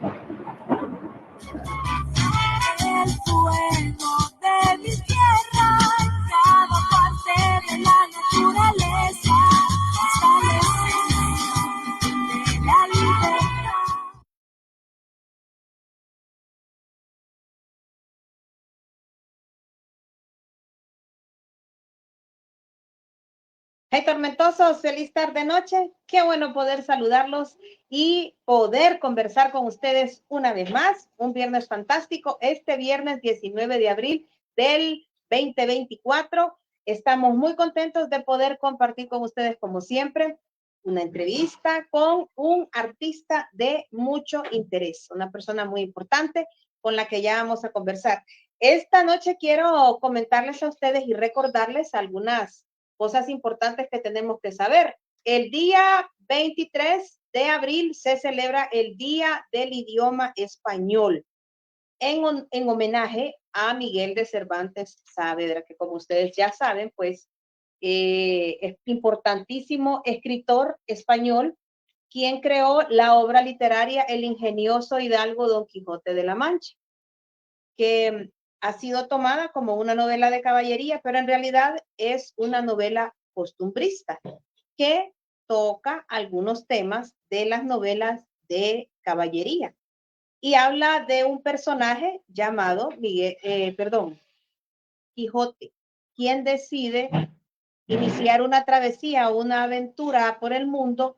El fuego de mi tierra, cada parte de la naturaleza, está la esencia de la libertad. Hey tormentosos, feliz tarde noche. Qué bueno poder saludarlos y poder conversar con ustedes una vez más. Un viernes fantástico. Este viernes 19 de abril del 2024. Estamos muy contentos de poder compartir con ustedes, como siempre, una entrevista con un artista de mucho interés, una persona muy importante con la que ya vamos a conversar. Esta noche quiero comentarles a ustedes y recordarles algunas cosas importantes que tenemos que saber. El día 23 de abril se celebra el Día del Idioma Español en homenaje a Miguel de Cervantes Saavedra, que como ustedes ya saben, pues es importantísimo escritor español, quien creó la obra literaria El ingenioso hidalgo Don Quijote de la Mancha, que ha sido tomada como una novela de caballería, pero en realidad es una novela costumbrista que toca algunos temas de las novelas de caballería y habla de un personaje llamado Quijote, quien decide iniciar una travesía, una aventura por el mundo,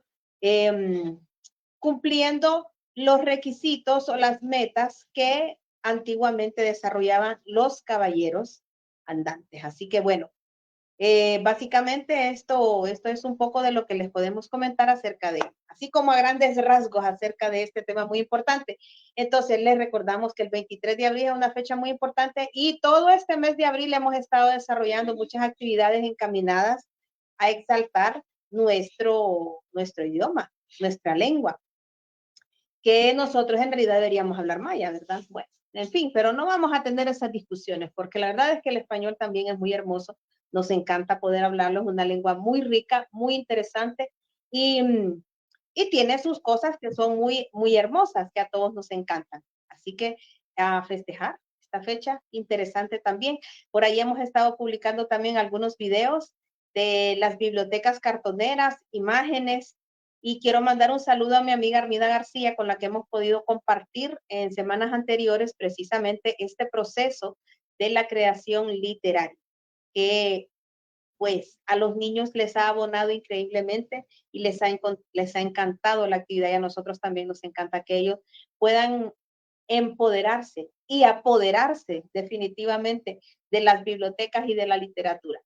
cumpliendo los requisitos o las metas que antiguamente desarrollaban los caballeros andantes. Así que bueno, básicamente esto es un poco de lo que les podemos comentar acerca de, así como a grandes rasgos acerca de este tema muy importante. Entonces les recordamos que el 23 de abril es una fecha muy importante y todo este mes de abril hemos estado desarrollando muchas actividades encaminadas a exaltar nuestro idioma, nuestra lengua, que nosotros en realidad deberíamos hablar maya, ¿verdad? Bueno, en fin, pero no vamos a tener esas discusiones, porque la verdad es que el español también es muy hermoso, nos encanta poder hablarlo, es una lengua muy rica, muy interesante y, y tiene sus cosas que son muy, muy hermosas, que a todos nos encantan. Así que a festejar esta fecha, interesante también. Por ahí hemos estado publicando también algunos videos de las bibliotecas cartoneras, imágenes, y quiero mandar un saludo a mi amiga Armida García, con la que hemos podido compartir en semanas anteriores precisamente este proceso de la creación literaria, que pues a los niños les ha abonado increíblemente y les ha encantado la actividad, y a nosotros también nos encanta que ellos puedan empoderarse y apoderarse definitivamente de las bibliotecas y de la literatura.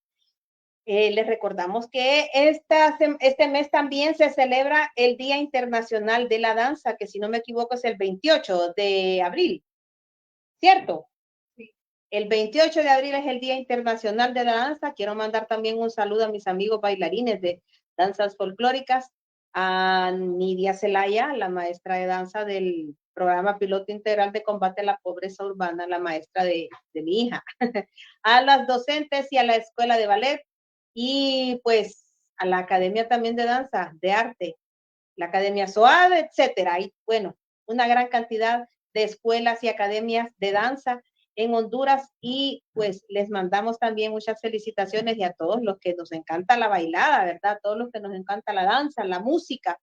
Les recordamos que este mes también se celebra el Día Internacional de la Danza, que si no me equivoco es el 28 de abril, ¿cierto? Sí. El 28 de abril es el Día Internacional de la Danza. Quiero mandar también un saludo a mis amigos bailarines de danzas folclóricas, a Nidia Celaya, la maestra de danza del programa Piloto Integral de Combate a la Pobreza Urbana, la maestra de mi hija, a las docentes y a la escuela de ballet, y pues a la Academia también de Danza, de Arte, la Academia SOAD, etcétera. Y bueno, una gran cantidad de escuelas y academias de danza en Honduras, y pues les mandamos también muchas felicitaciones, y a todos los que nos encanta la bailada, ¿verdad? A todos los que nos encanta la danza, la música.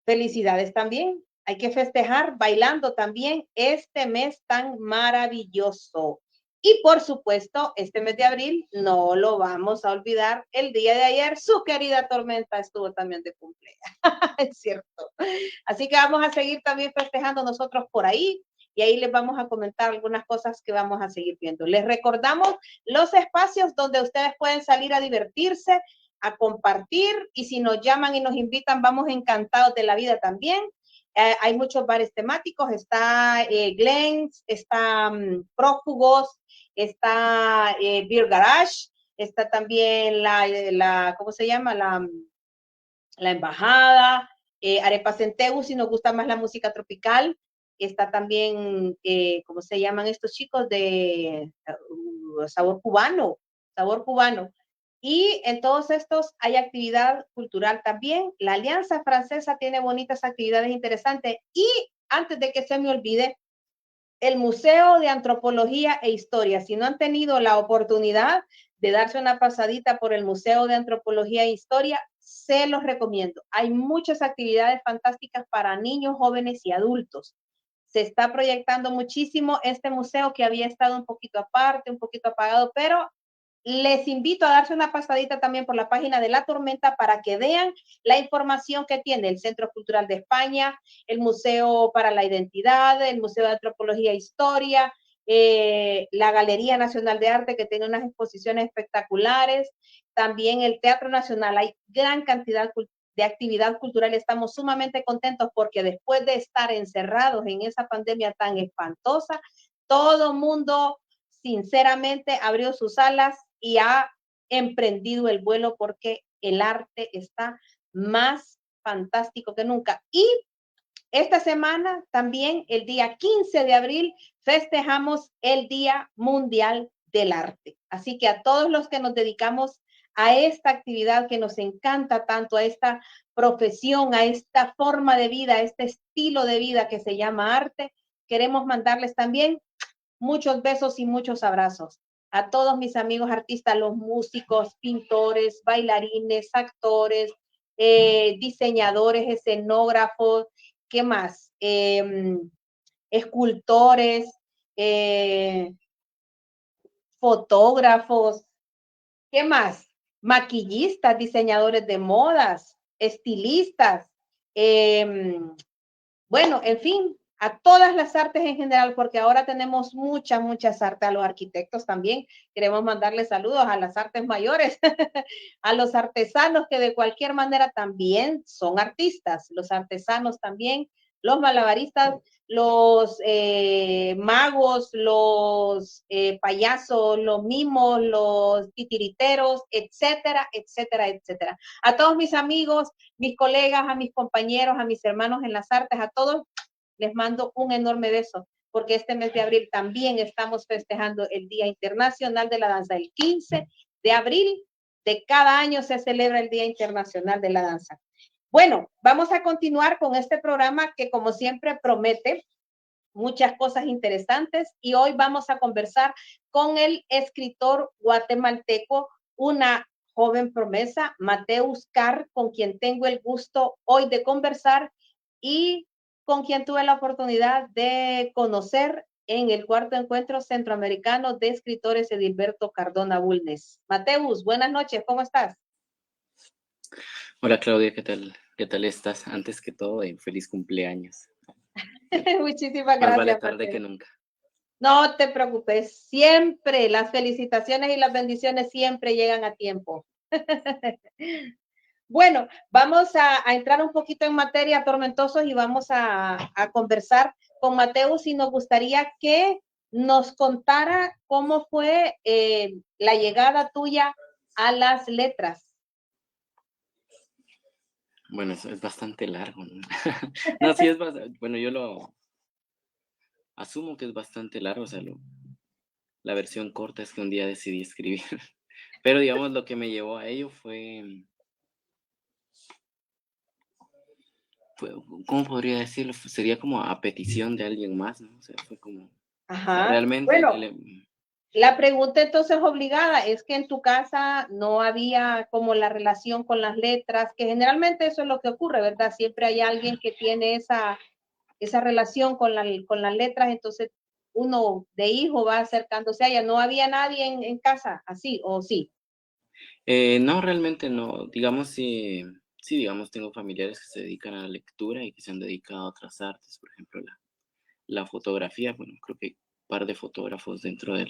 Felicidades también. Hay que festejar bailando también este mes tan maravilloso. Y por supuesto, este mes de abril no lo vamos a olvidar. El día de ayer, su querida Tormenta estuvo también de cumpleaños. Es cierto. Así que vamos a seguir también festejando nosotros por ahí. Y ahí les vamos a comentar algunas cosas que vamos a seguir viendo. Les recordamos los espacios donde ustedes pueden salir a divertirse, a compartir, y si nos llaman y nos invitan, vamos encantados de la vida también. Hay muchos bares temáticos, está Glens, está Prófugos, está Beer Garage, está también ¿cómo se llama? La Embajada, Arepa Centeu, si nos gusta más la música tropical. Está también, ¿cómo se llaman estos chicos? De Sabor Cubano, Sabor Cubano. Y en todos estos hay actividad cultural también. La Alianza Francesa tiene bonitas actividades interesantes, y antes de que se me olvide, el Museo de Antropología e Historia. Si no han tenido la oportunidad de darse una pasadita por el Museo de Antropología e Historia, se los recomiendo. Hay muchas actividades fantásticas para niños, jóvenes y adultos. Se está proyectando muchísimo este museo que había estado un poquito aparte, un poquito apagado, pero les invito a darse una pasadita también por la página de La Tormenta para que vean la información que tiene el Centro Cultural de España, el Museo para la Identidad, el Museo de Antropología e Historia, la Galería Nacional de Arte, que tiene unas exposiciones espectaculares, también el Teatro Nacional. Hay gran cantidad de actividad cultural. Estamos sumamente contentos porque después de estar encerrados en esa pandemia tan espantosa, todo mundo sinceramente abrió sus alas y ha emprendido el vuelo porque el arte está más fantástico que nunca. Y esta semana también, el día 15 de abril, festejamos el Día Mundial del Arte. Así que a todos los que nos dedicamos a esta actividad que nos encanta tanto, a esta profesión, a esta forma de vida, a este estilo de vida que se llama arte, queremos mandarles también muchos besos y muchos abrazos a todos mis amigos artistas, los músicos, pintores, bailarines, actores, diseñadores, escenógrafos, ¿qué más? Escultores, fotógrafos, ¿qué más? Maquillistas, diseñadores de modas, estilistas, bueno, en fin, a todas las artes en general, porque ahora tenemos muchas artes, a los arquitectos también. Queremos mandarles saludos a las artes mayores, a los artesanos que de cualquier manera también son artistas, los artesanos también, los malabaristas, los magos, los payasos, los mimos, los titiriteros, etcétera, etcétera, etcétera. A todos mis amigos, mis colegas, a mis compañeros, a mis hermanos en las artes, a todos les mando un enorme beso, porque este mes de abril también estamos festejando el Día Internacional de la Danza. El 15 de abril de cada año se celebra el Día Internacional de la Danza. Bueno, vamos a continuar con este programa que, como siempre, promete muchas cosas interesantes y hoy vamos a conversar con el escritor guatemalteco, una joven promesa, Mateus Carr, con quien tengo el gusto hoy de conversar y con quien tuve la oportunidad de conocer en el cuarto encuentro centroamericano de escritores Edilberto Cardona Bulnes. Mateus, buenas noches, ¿cómo estás? Hola Claudia, ¿qué tal? ¿Qué tal estás? Antes que todo, feliz cumpleaños. Muchísimas Más vale gracias, tarde que Mateus. nunca. No te preocupes, siempre las felicitaciones y las bendiciones siempre llegan a tiempo. Bueno, vamos a entrar un poquito en materia, tormentosos, y vamos a conversar con Mateus y nos gustaría que nos contara cómo fue la llegada tuya a las letras. Bueno, eso es bastante largo, ¿no? No, sí es bastante, bueno, yo lo asumo que es bastante largo, o sea, la versión corta es que un día decidí escribir. Pero digamos, lo que me llevó a ello fue, ¿cómo podría decirlo? Sería como a petición de alguien más, ¿no? O sea, fue como, Ajá. realmente, Bueno, la pregunta entonces obligada es que en tu casa no había como la relación con las letras, que generalmente eso es lo que ocurre, ¿verdad? Siempre hay alguien que tiene esa relación con las letras, entonces uno de hijo va acercándose a ella. ¿No había nadie en casa así o sí? no, realmente no. Digamos, sí, digamos, tengo familiares que se dedican a la lectura y que se han dedicado a otras artes, por ejemplo, la fotografía, bueno, creo que hay un par de fotógrafos dentro de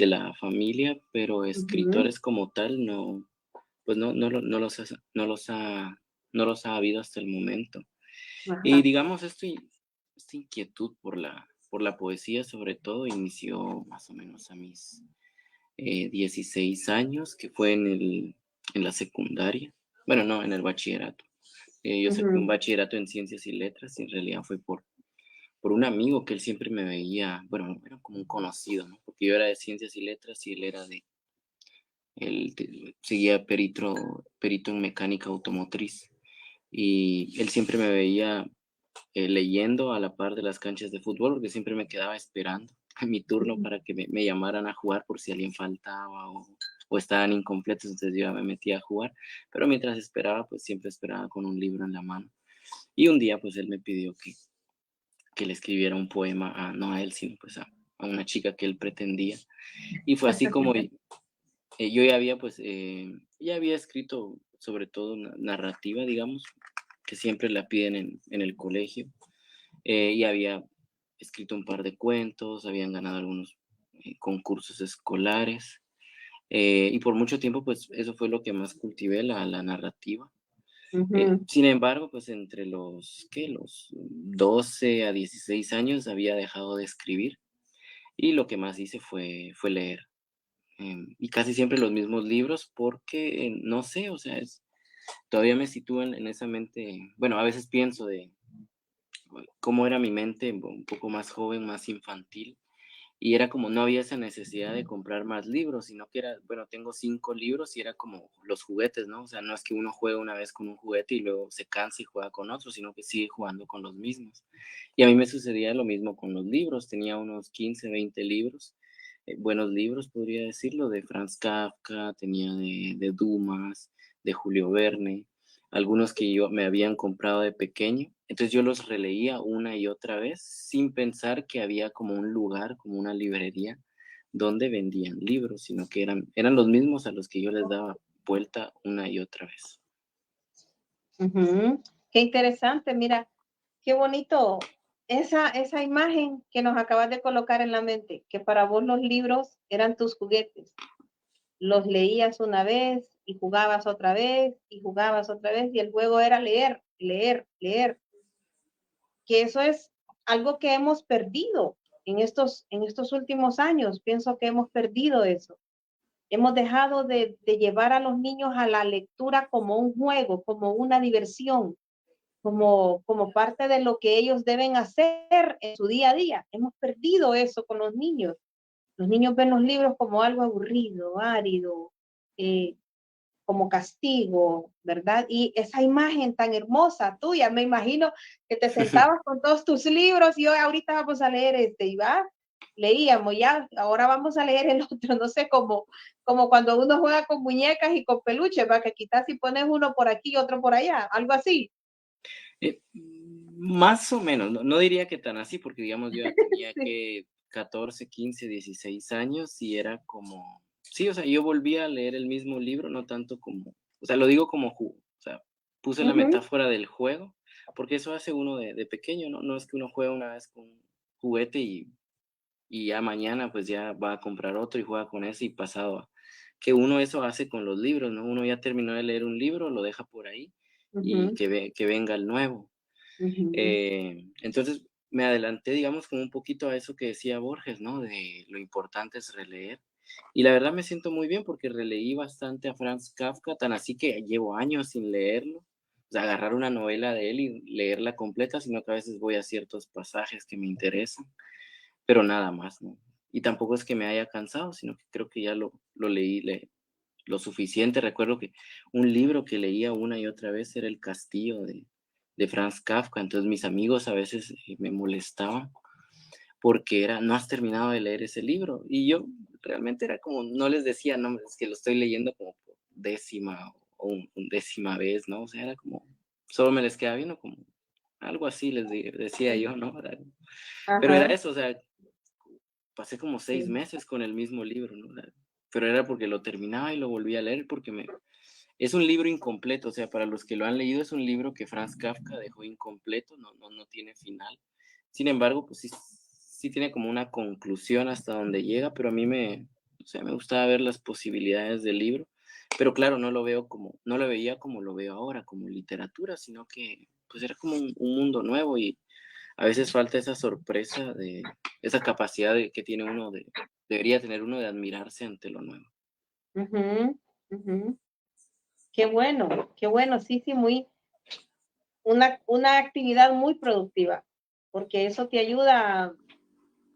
la familia, pero Ujú. escritores como tal no, pues no los ha habido hasta el momento. Y Ajá. digamos, esta inquietud por la poesía, sobre todo, inició más o menos a mis 16 años, que fue en la secundaria, bueno, no, en el bachillerato. Yo saqué un Ujú. bachillerato en ciencias y letras y en realidad fue por un amigo que él siempre me veía, bueno, era como un conocido, ¿no? Porque yo era de ciencias y letras y él era seguía perito en mecánica automotriz y él siempre me veía leyendo a la par de las canchas de fútbol, porque siempre me quedaba esperando a mi turno Ujú. para que me llamaran a jugar por si alguien faltaba o estaban incompletos, entonces yo ya me metía a jugar, pero mientras esperaba, pues siempre esperaba con un libro en la mano. Y un día, pues él me pidió que le escribiera un poema, no a él, sino pues a una chica que él pretendía. Y fue así como yo ya había, pues, ya había escrito sobre todo narrativa, digamos, que siempre la piden en el colegio. Y había escrito un par de cuentos, habían ganado algunos concursos escolares. Y por mucho tiempo, pues eso fue lo que más cultivé, la narrativa. Ujú. Sin embargo, pues entre los 12 a 16 años había dejado de escribir y lo que más hice fue leer. Y casi siempre los mismos libros porque, no sé, o sea, todavía me sitúan en esa mente, bueno, a veces pienso de cómo era mi mente un poco más joven, más infantil, y era como no había esa necesidad de comprar más libros, sino que era, bueno, tengo 5 libros y era como los juguetes, ¿no? O sea, no es que uno juegue una vez con un juguete y luego se cansa y juega con otro, sino que sigue jugando con los mismos. Y a mí me sucedía lo mismo con los libros, tenía unos 15, 20 libros, buenos libros, podría decirlo, de Franz Kafka, tenía de Dumas, de Julio Verne, algunos que yo me habían comprado de pequeño. Entonces yo los releía una y otra vez sin pensar que había como un lugar, como una librería donde vendían libros, sino que eran los mismos a los que yo les daba vuelta una y otra vez. Ujú. Qué interesante, mira, qué bonito esa imagen que nos acabas de colocar en la mente, que para vos los libros eran tus juguetes. Los leías una vez y jugabas otra vez y jugabas otra vez y el juego era leer, leer, leer. Que eso es algo que hemos perdido en estos últimos años. Pienso que hemos perdido eso. Hemos dejado de llevar a los niños a la lectura como un juego, como una diversión, como parte de lo que ellos deben hacer en su día a día. Hemos perdido eso con los niños. Los niños ven los libros como algo aburrido, árido, eh, como castigo, ¿verdad? Y esa imagen tan hermosa tuya, me imagino que te sentabas con todos tus libros y hoy ahorita vamos a leer este, y va, leíamos ya, ahora vamos a leer el otro, no sé, como cuando uno juega con muñecas y con peluches, va, que quitas y pones uno por aquí y otro por allá, algo así. Más o menos, no diría que tan así, porque digamos yo ya tenía Sí. que 14, 15, 16 años y era como, sí, o sea, yo volví a leer el mismo libro, no tanto como, o sea, lo digo como, o sea, puse la Ujú, metáfora del juego, porque eso hace uno de pequeño, ¿no? No es que uno juega una vez con un juguete y ya mañana pues ya va a comprar otro y juega con ese y pasado, que uno eso hace con los libros, ¿no? Uno ya terminó de leer un libro, lo deja por ahí y ujú, que venga el nuevo. ujú. Entonces me adelanté, digamos, como un poquito a eso que decía Borges, ¿no? De lo importante es releer. Y la verdad me siento muy bien porque releí bastante a Franz Kafka, tan así que llevo años sin leerlo. O sea, agarrar una novela de él y leerla completa, sino que a veces voy a ciertos pasajes que me interesan, pero nada más, ¿no? Y tampoco es que me haya cansado, sino que creo que ya lo leí lo suficiente. Recuerdo que un libro que leía una y otra vez era El Castillo de Franz Kafka. Entonces mis amigos a veces me molestaban porque era, no has terminado de leer ese libro. Y yo realmente era como, no les decía, no, es que lo estoy leyendo como por décima o undécima vez, ¿no? O sea, era como, solo me les quedaba viendo como, algo así les decía yo, ¿no? Pero era Ajá, eso, o sea, pasé como 6 sí. meses con el mismo libro, ¿no? Pero era porque lo terminaba y lo volví a leer porque es un libro incompleto, o sea, para los que lo han leído es un libro que Franz Kafka dejó incompleto, no tiene final. Sin embargo, pues sí tiene como una conclusión hasta donde llega, pero a mí o sea, me gustaba ver las posibilidades del libro, pero claro, no lo veía como lo veo ahora, como literatura, sino que pues era como un mundo nuevo y a veces falta esa sorpresa de esa capacidad que tiene uno debería tener uno de admirarse ante lo nuevo. Ujú, ujú. Qué bueno, sí, sí, una actividad muy productiva, porque eso te ayuda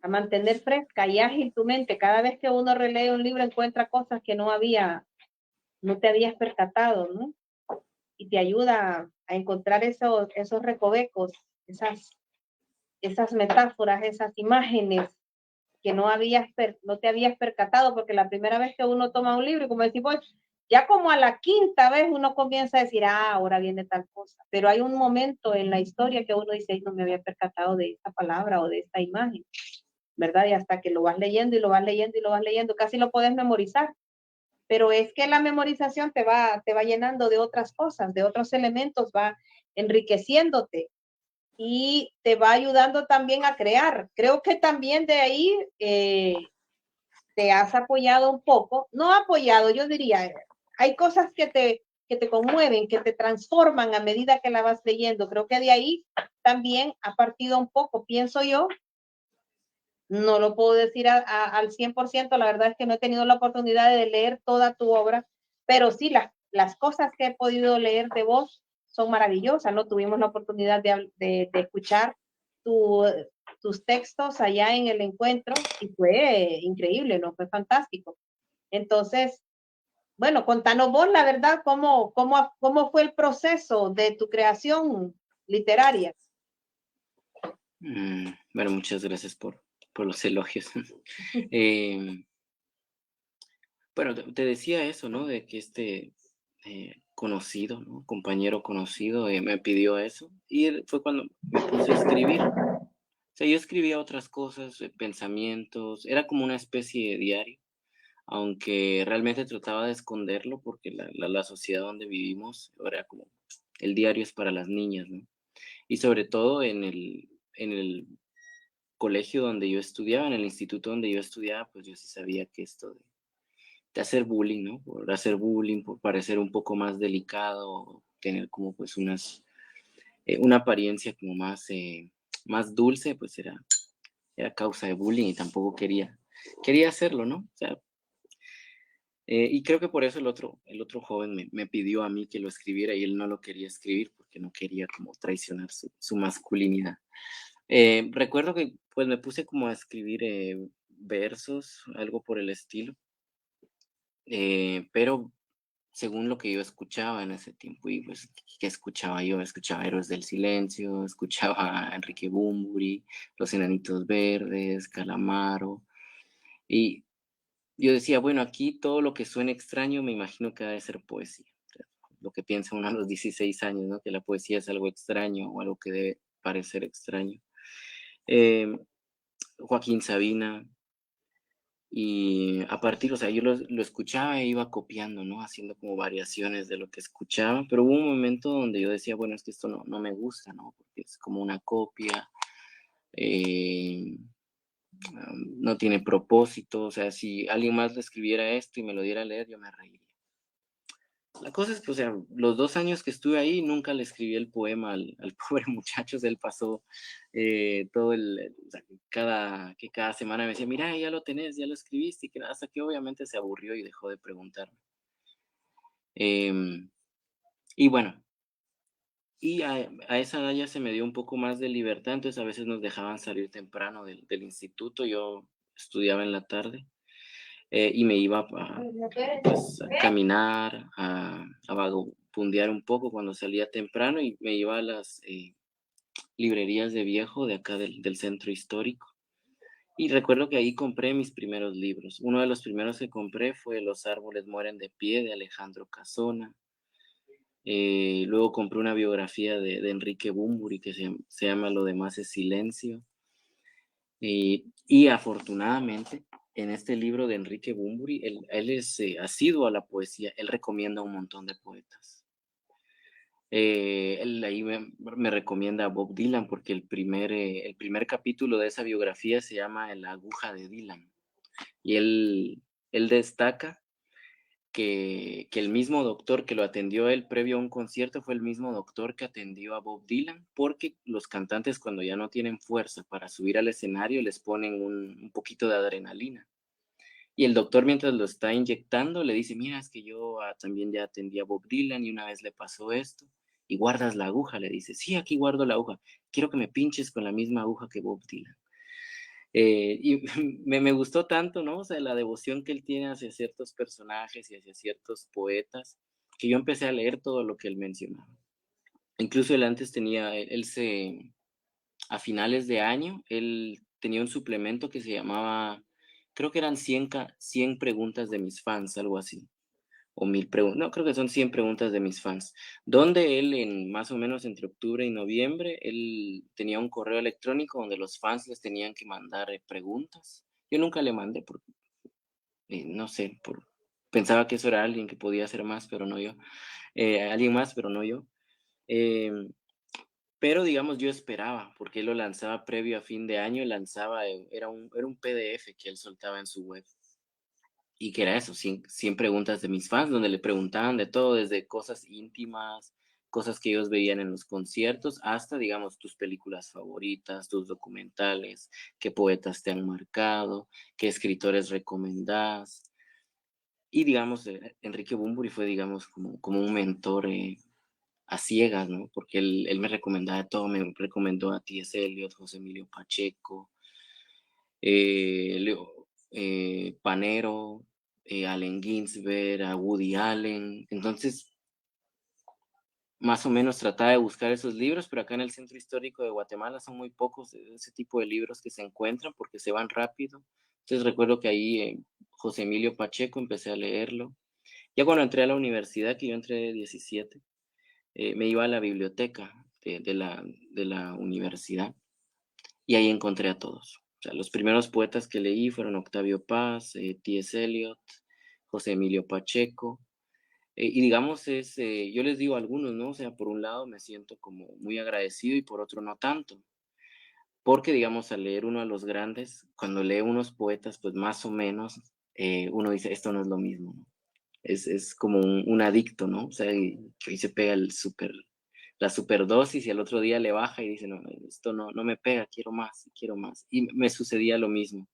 a mantener fresca y ágil tu mente. Cada vez que uno relee un libro encuentra cosas que no te habías percatado, ¿no? Y te ayuda a encontrar esos recovecos esas metáforas, esas imágenes que no te habías percatado, porque la primera vez que uno toma un libro, como decimos, ya como a la quinta vez uno comienza a decir, ahora viene tal cosa, pero hay un momento en la historia que uno dice, no me había percatado de esta palabra o de esta imagen, ¿verdad? Y hasta que lo vas leyendo y lo vas leyendo y lo vas leyendo, casi lo puedes memorizar, pero es que la memorización te va llenando de otras cosas, de otros elementos, va enriqueciéndote y te va ayudando también a crear. Creo que también de ahí te has apoyado un poco, no apoyado, yo diría, hay cosas que te conmueven, que te transforman a medida que la vas leyendo. Creo que de ahí también ha partido un poco, pienso yo. No lo puedo decir al 100%, la verdad es que no he tenido la oportunidad de leer toda tu obra, pero sí, las cosas que he podido leer de vos son maravillosas, ¿no? Tuvimos la oportunidad de escuchar tu, tus textos allá en el encuentro y fue increíble, ¿no? Fue fantástico. Entonces, bueno, contanos vos, la verdad, cómo fue el proceso de tu creación literaria. Bueno, muchas gracias por los elogios. Eh, bueno, te decía eso, ¿no? De que conocido, ¿no? Compañero conocido, me pidió eso. Y fue cuando me puse a escribir. O sea, yo escribía otras cosas, pensamientos, era como una especie de diario, aunque realmente trataba de esconderlo porque la sociedad donde vivimos era como, el diario es para las niñas, ¿no? Y sobre todo en el colegio donde yo estudiaba, en el instituto donde yo estudiaba, pues yo sí sabía que esto de hacer bullying, ¿no? Por hacer bullying, por parecer un poco más delicado, tener como pues una apariencia como más dulce, pues era causa de bullying y tampoco quería hacerlo, ¿no? O sea, y creo que por eso el otro joven me pidió a mí que lo escribiera y él no lo quería escribir porque no quería como traicionar su masculinidad. Recuerdo que pues me puse como a escribir versos, algo por el estilo, pero según lo que yo escuchaba en ese tiempo, y pues, ¿qué escuchaba yo? Escuchaba Héroes del Silencio, escuchaba a Enrique Bunbury, Los Enanitos Verdes, Calamaro, y yo decía, bueno, aquí todo lo que suene extraño me imagino que ha de ser poesía. O sea, lo que piensa uno a los 16 años, ¿no? Que la poesía es algo extraño o algo que debe parecer extraño. Eh, Joaquín Sabina, y a partir, o sea, yo lo escuchaba e iba copiando, ¿no? Haciendo como variaciones de lo que escuchaba, pero hubo un momento donde yo decía, bueno, es que esto no me gusta, ¿no? Porque es como una copia, eh, no tiene propósito, o sea, si alguien más le escribiera esto y me lo diera a leer, yo me reiría. La cosa es que, o sea, los 2 años que estuve ahí, nunca le escribí el poema al pobre muchacho, él pasó todo o sea, cada semana me decía, mira, ya lo tenés, ya lo escribiste, y que hasta que obviamente se aburrió y dejó de preguntarme. Em, y bueno, y a esa edad ya se me dio un poco más de libertad, entonces a veces nos dejaban salir temprano del instituto, yo estudiaba en la tarde, y me iba pues, a caminar, a vagabundear un poco cuando salía temprano y me iba a las librerías de viejo de acá del centro histórico. Y recuerdo que ahí compré mis primeros libros. Uno de los primeros que compré fue Los árboles mueren de pie, de Alejandro Casona. Luego compré una biografía de Enrique Bunbury que se llama Lo demás es silencio. Y afortunadamente, en este libro de Enrique Bunbury, él es asiduo a la poesía, él recomienda un montón de poetas. Él ahí me recomienda a Bob Dylan porque el primer capítulo de esa biografía se llama La aguja de Dylan. Y él destaca que el mismo doctor que lo atendió él previo a un concierto fue el mismo doctor que atendió a Bob Dylan, porque los cantantes cuando ya no tienen fuerza para subir al escenario les ponen un poquito de adrenalina. Y el doctor mientras lo está inyectando le dice, mira, es que yo también ya atendí a Bob Dylan y una vez le pasó esto. Y guardas la aguja, le dice, sí, aquí guardo la aguja. Quiero que me pinches con la misma aguja que Bob Dylan. Y me gustó tanto, ¿no? O sea, la devoción que él tiene hacia ciertos personajes y hacia ciertos poetas, que yo empecé a leer todo lo que él mencionaba. Incluso él antes él se a finales de año, él tenía un suplemento que se llamaba, creo que eran 100 preguntas de mis fans, algo así, o 1000 preguntas, no, creo que son 100 preguntas de mis fans, donde él en más o menos entre octubre y noviembre, él tenía un correo electrónico donde los fans les tenían que mandar preguntas. Yo nunca le mandé porque, no sé, pensaba que eso era alguien que podía hacer más, pero no yo, alguien más, pero no yo. Em, pero, digamos, yo esperaba, porque él lo lanzaba previo a fin de año, lanzaba, era un PDF que él soltaba en su web, y que era eso, 100 preguntas de mis fans, donde le preguntaban de todo, desde cosas íntimas, cosas que ellos veían en los conciertos, hasta, digamos, tus películas favoritas, tus documentales, qué poetas te han marcado, qué escritores recomendás. Y, digamos, Enrique Bunbury fue, digamos, como un mentor, a ciegas, ¿no? Porque él me recomendaba de todo, me recomendó a T.S. Eliot, José Emilio Pacheco, Panero, Allen Ginsberg, a Woody Allen. Entonces, más o menos trataba de buscar esos libros, pero acá en el Centro Histórico de Guatemala son muy pocos de ese tipo de libros que se encuentran porque se van rápido. Entonces recuerdo que ahí José Emilio Pacheco empecé a leerlo. Ya cuando entré a la universidad, que yo entré de 17, me iba a la biblioteca de la universidad y ahí encontré a todos. O sea, los primeros poetas que leí fueron Octavio Paz, T.S. Eliot, José Emilio Pacheco. Y digamos, yo les digo a algunos, ¿no? O sea, por un lado me siento como muy agradecido y por otro no tanto. Porque, digamos, al leer uno a los grandes, cuando lee unos poetas, pues más o menos, uno dice, esto no es lo mismo, ¿no? Es como un adicto, ¿no? O sea, que ahí se pega la superdosis y al otro día le baja y dice, no, esto no me pega, quiero más, quiero más. Y me sucedía lo mismo.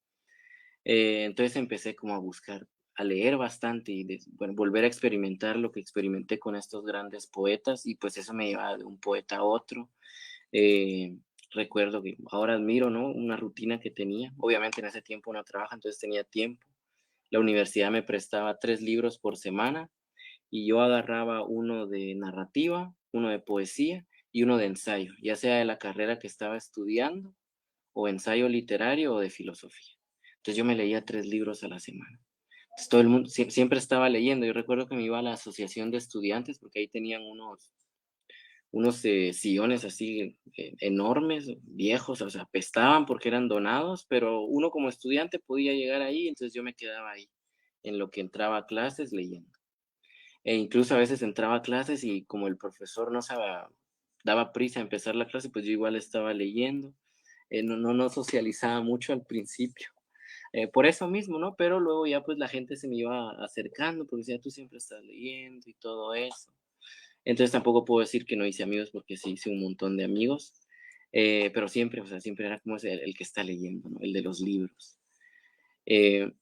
Entonces empecé como a buscar, a leer bastante y bueno, volver a experimentar lo que experimenté con estos grandes poetas y pues eso me llevaba de un poeta a otro. Eh, Recuerdo que ahora admiro, ¿no? Una rutina que tenía. Obviamente en ese tiempo no trabaja, entonces tenía tiempo. La universidad me prestaba 3 libros por semana y yo agarraba uno de narrativa, uno de poesía y uno de ensayo, ya sea de la carrera que estaba estudiando, o ensayo literario o de filosofía. Entonces yo me leía 3 libros a la semana. Entonces todo el mundo siempre estaba leyendo. Yo recuerdo que me iba a la asociación de estudiantes porque ahí tenían unos sillones así enormes, viejos, o sea, apestaban porque eran donados, pero uno como estudiante podía llegar ahí, entonces yo me quedaba ahí en lo que entraba a clases leyendo. E incluso a veces entraba a clases y como el profesor no sabía, daba prisa a empezar la clase, pues yo igual estaba leyendo. No socializaba mucho al principio, por eso mismo, ¿no? Pero luego ya pues la gente se me iba acercando porque decía, tú siempre estás leyendo y todo eso. Entonces tampoco puedo decir que no hice amigos porque sí hice un montón de amigos, pero siempre, o sea, siempre era como el que está leyendo, ¿no? El de los libros. Eh,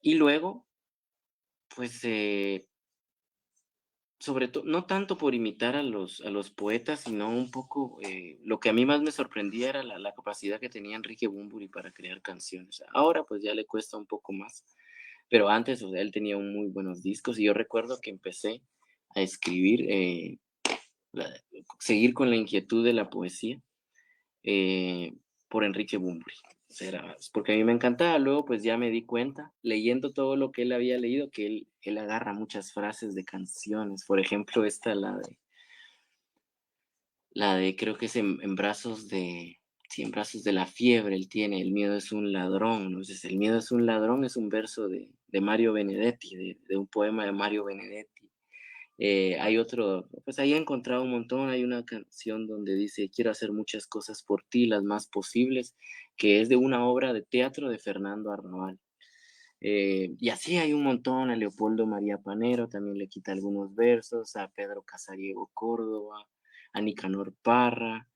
y luego, pues sobre todo, no tanto por imitar a los poetas, sino un poco, lo que a mí más me sorprendía era la capacidad que tenía Enrique Bunbury para crear canciones. Ahora pues ya le cuesta un poco más, pero antes, o sea, él tenía muy buenos discos y yo recuerdo que empecé a escribir, la- seguir con la inquietud de la poesía eh, por Enrique Bunbury. O sea, porque a mí me encantaba. Luego, pues ya me di cuenta, leyendo todo lo que él había leído, que él agarra muchas frases de canciones. Por ejemplo, esta, la de creo que es en brazos sí, en brazos de la fiebre, él tiene, el miedo es un ladrón. Entonces, el miedo es un ladrón es un verso de Mario Benedetti, de un poema de Mario Benedetti. Hay otro, pues ahí he encontrado un montón, hay una canción donde dice, quiero hacer muchas cosas por ti, las más posibles, que es de una obra de teatro de Fernando Arrabal. Y así hay un montón, a Leopoldo María Panero también le quita algunos versos, a Pedro Casariego Córdoba, a Nicanor Parra,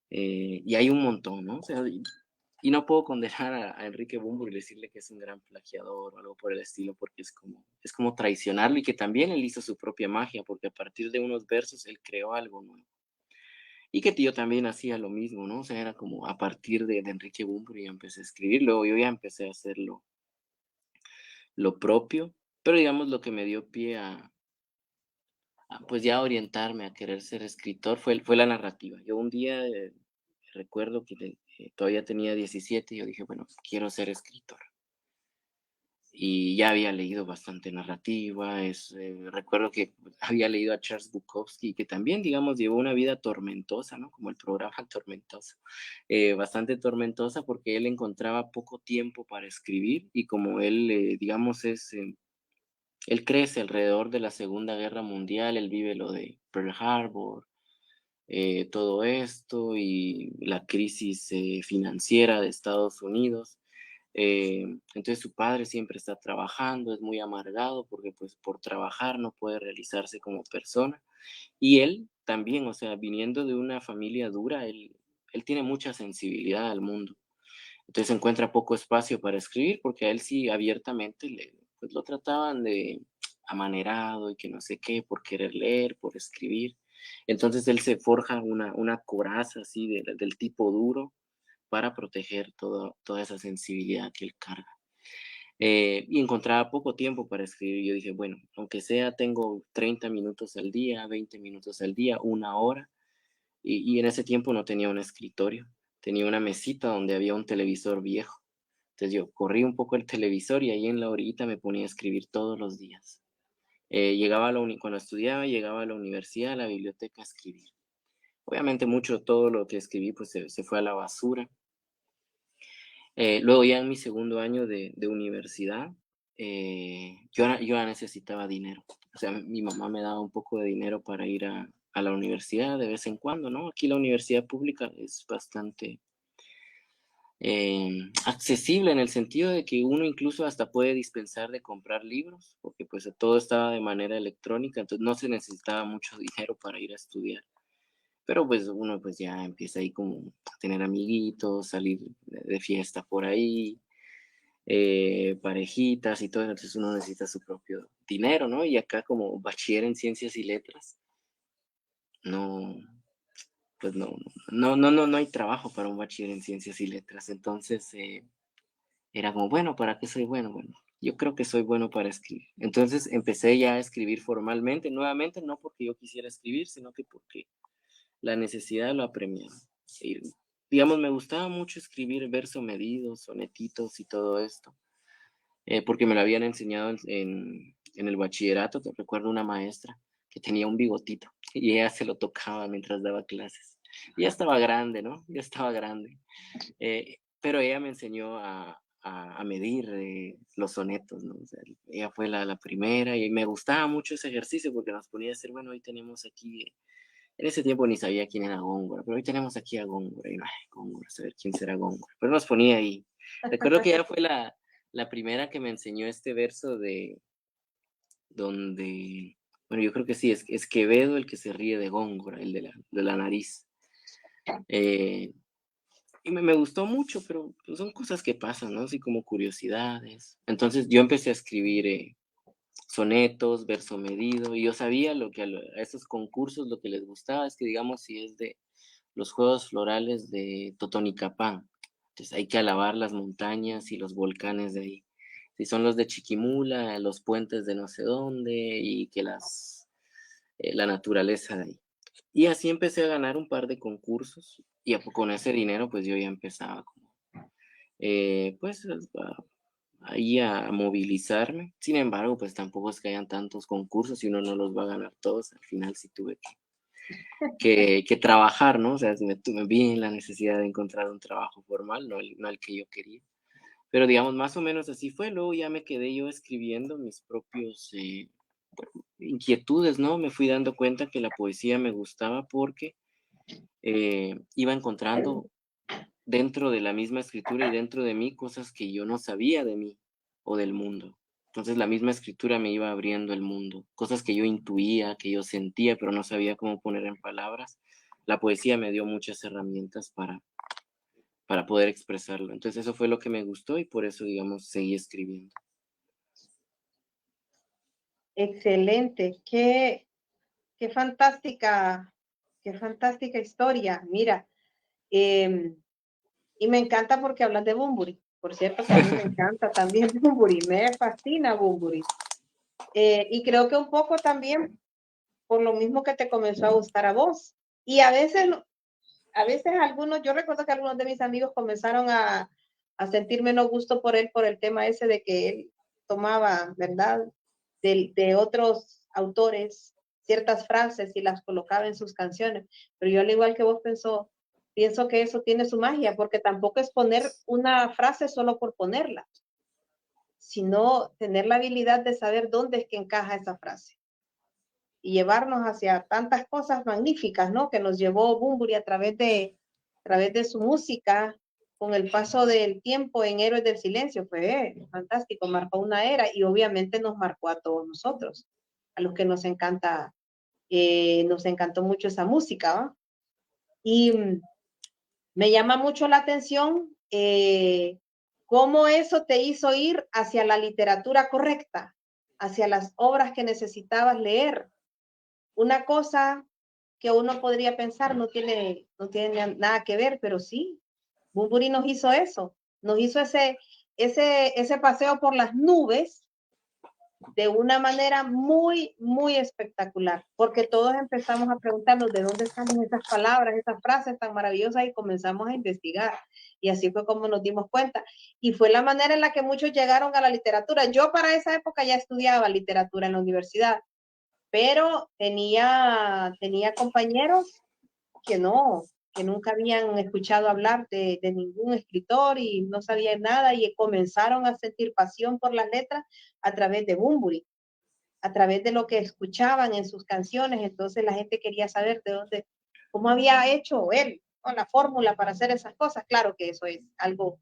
y hay un montón, ¿no? O sea, y no puedo condenar a Enrique Bunbury y decirle que es un gran plagiador o algo por el estilo, porque es como traicionarlo y que también él hizo su propia magia, porque a partir de unos versos él creó algo nuevo. Y que yo también hacía lo mismo, ¿no? O sea, era como a partir de Enrique Bunbury yo empecé a escribir, luego yo ya empecé a hacer lo propio, pero digamos lo que me dio pie pues ya orientarme a querer ser escritor fue la narrativa. Yo un día recuerdo que todavía tenía 17 y yo dije, bueno, quiero ser escritor. Y ya había leído bastante narrativa, recuerdo que había leído a Charles Bukowski, que también, digamos, llevó una vida tormentosa, ¿no? Como el programa Tormentoso, bastante tormentosa porque él encontraba poco tiempo para escribir y como él, digamos, él crece alrededor de la Segunda Guerra Mundial, él vive lo de Pearl Harbor, todo esto y la crisis financiera de Estados Unidos. Entonces su padre siempre está trabajando, es muy amargado porque pues por trabajar no puede realizarse como persona. Y él también, o sea, viniendo de una familia dura, él tiene mucha sensibilidad al mundo. Entonces encuentra poco espacio para escribir porque a él sí abiertamente pues lo trataban de amanerado y que no sé qué, por querer leer, por escribir. Entonces él se forja una coraza así del tipo duro para proteger toda esa sensibilidad que él carga. Y encontraba poco tiempo para escribir. Yo dije, bueno, aunque sea, tengo 30 minutos al día, 20 minutos al día, una hora. Y en ese tiempo no tenía un escritorio, tenía una mesita donde había un televisor viejo. Entonces yo corrí un poco el televisor y ahí en la orillita me ponía a escribir todos los días. Cuando estudiaba, llegaba a la universidad, a la biblioteca a escribir. Obviamente mucho todo lo que escribí pues se fue a la basura. Luego ya en mi segundo año de universidad, yo ya necesitaba dinero. O sea, mi mamá me daba un poco de dinero para ir a la universidad de vez en cuando, ¿no? Aquí la universidad pública es bastante accesible en el sentido de que uno incluso hasta puede dispensar de comprar libros, porque pues todo estaba de manera electrónica, entonces no se necesitaba mucho dinero para ir a estudiar. Pero pues uno pues ya empieza ahí como a tener amiguitos, salir de fiesta por ahí, parejitas y todo, entonces uno necesita su propio dinero, ¿no? Y acá como bachiller en ciencias y letras, no, pues no hay trabajo para un bachiller en ciencias y letras, entonces era como, bueno, ¿para qué soy bueno? Bueno, yo creo que soy bueno para escribir. Entonces empecé ya a escribir formalmente, nuevamente, no porque yo quisiera escribir, sino que porque la necesidad lo apremiaba. Y, digamos, me gustaba mucho escribir verso medido, sonetitos y todo esto, porque me lo habían enseñado en el bachillerato. Te recuerdo una maestra que tenía un bigotito y ella se lo tocaba mientras daba clases. Ya estaba grande, ¿no? Ya estaba grande. Pero ella me enseñó a medir los sonetos, ¿no? O sea, ella fue la primera y me gustaba mucho ese ejercicio porque nos ponía a decir, bueno, hoy tenemos aquí en ese tiempo ni sabía quién era Góngora, pero hoy tenemos aquí a Góngora. Y no, ay, Góngora, saber quién será Góngora. Pero nos ponía ahí. Recuerdo que ella fue la primera que me enseñó este verso de donde, bueno, yo creo que sí, es Quevedo el que se ríe de Góngora, el de la nariz. Y me gustó mucho, pero pues, son cosas que pasan, ¿no? Así como curiosidades. Entonces yo empecé a escribir sonetos, verso medido, y yo sabía lo que a esos concursos lo que les gustaba es que, digamos, si es de los Juegos Florales de Totonicapán, entonces hay que alabar las montañas y los volcanes de ahí. Si son los de Chiquimula, los puentes de no sé dónde, y que la naturaleza de ahí. Y así empecé a ganar un par de concursos, y con ese dinero, pues yo ya empezaba como, pues, ahí a movilizarme. Sin embargo, pues tampoco es que hayan tantos concursos y uno no los va a ganar todos. Al final sí tuve que trabajar, ¿no? O sea, me vi en la necesidad de encontrar un trabajo formal, no el que yo quería. Pero digamos, más o menos así fue. Luego ya me quedé yo escribiendo mis propios inquietudes, ¿no? Me fui dando cuenta que la poesía me gustaba porque iba encontrando dentro de la misma escritura y dentro de mí cosas que yo no sabía de mí o del mundo. Entonces la misma escritura me iba abriendo el mundo, cosas que yo intuía, que yo sentía, pero no sabía cómo poner en palabras. La poesía me dio muchas herramientas para poder expresarlo. Entonces eso fue lo que me gustó y por eso, digamos, seguí escribiendo. Excelente, qué fantástica historia. Mira, y me encanta porque hablas de Bunbury. Por cierto, que a mí me encanta también Bunbury, me fascina Bunbury. Y creo que un poco también por lo mismo que te comenzó a gustar a vos. Y a veces a veces algunos, yo recuerdo que algunos de mis amigos comenzaron a sentir menos gusto por él, por el tema ese de que él tomaba, ¿verdad? De otros autores ciertas frases y las colocaba en sus canciones. Pero yo, al igual que vos, pienso que eso tiene su magia, porque tampoco es poner una frase solo por ponerla, sino tener la habilidad de saber dónde es que encaja esa frase y llevarnos hacia tantas cosas magníficas, ¿no? Que nos llevó Bunbury a través de su música, con el paso del tiempo en Héroes del Silencio. Fue fantástico, marcó una era y obviamente nos marcó a todos nosotros, a los que nos encantó mucho esa música, ¿va? Y me llama mucho la atención cómo eso te hizo ir hacia la literatura correcta, hacia las obras que necesitabas leer. Una cosa que uno podría pensar no tiene nada que ver, pero sí, Bunbury nos hizo eso, nos hizo ese paseo por las nubes de una manera muy, muy espectacular, porque todos empezamos a preguntarnos de dónde salen esas palabras, esas frases tan maravillosas y comenzamos a investigar. Y así fue como nos dimos cuenta. Y fue la manera en la que muchos llegaron a la literatura. Yo para esa época ya estudiaba literatura en la universidad, pero tenía compañeros que que nunca habían escuchado hablar de ningún escritor y no sabían nada y comenzaron a sentir pasión por las letras a través de Bunbury, a través de lo que escuchaban en sus canciones. Entonces la gente quería saber cómo había hecho él, ¿no? La fórmula para hacer esas cosas. Claro que eso es algo,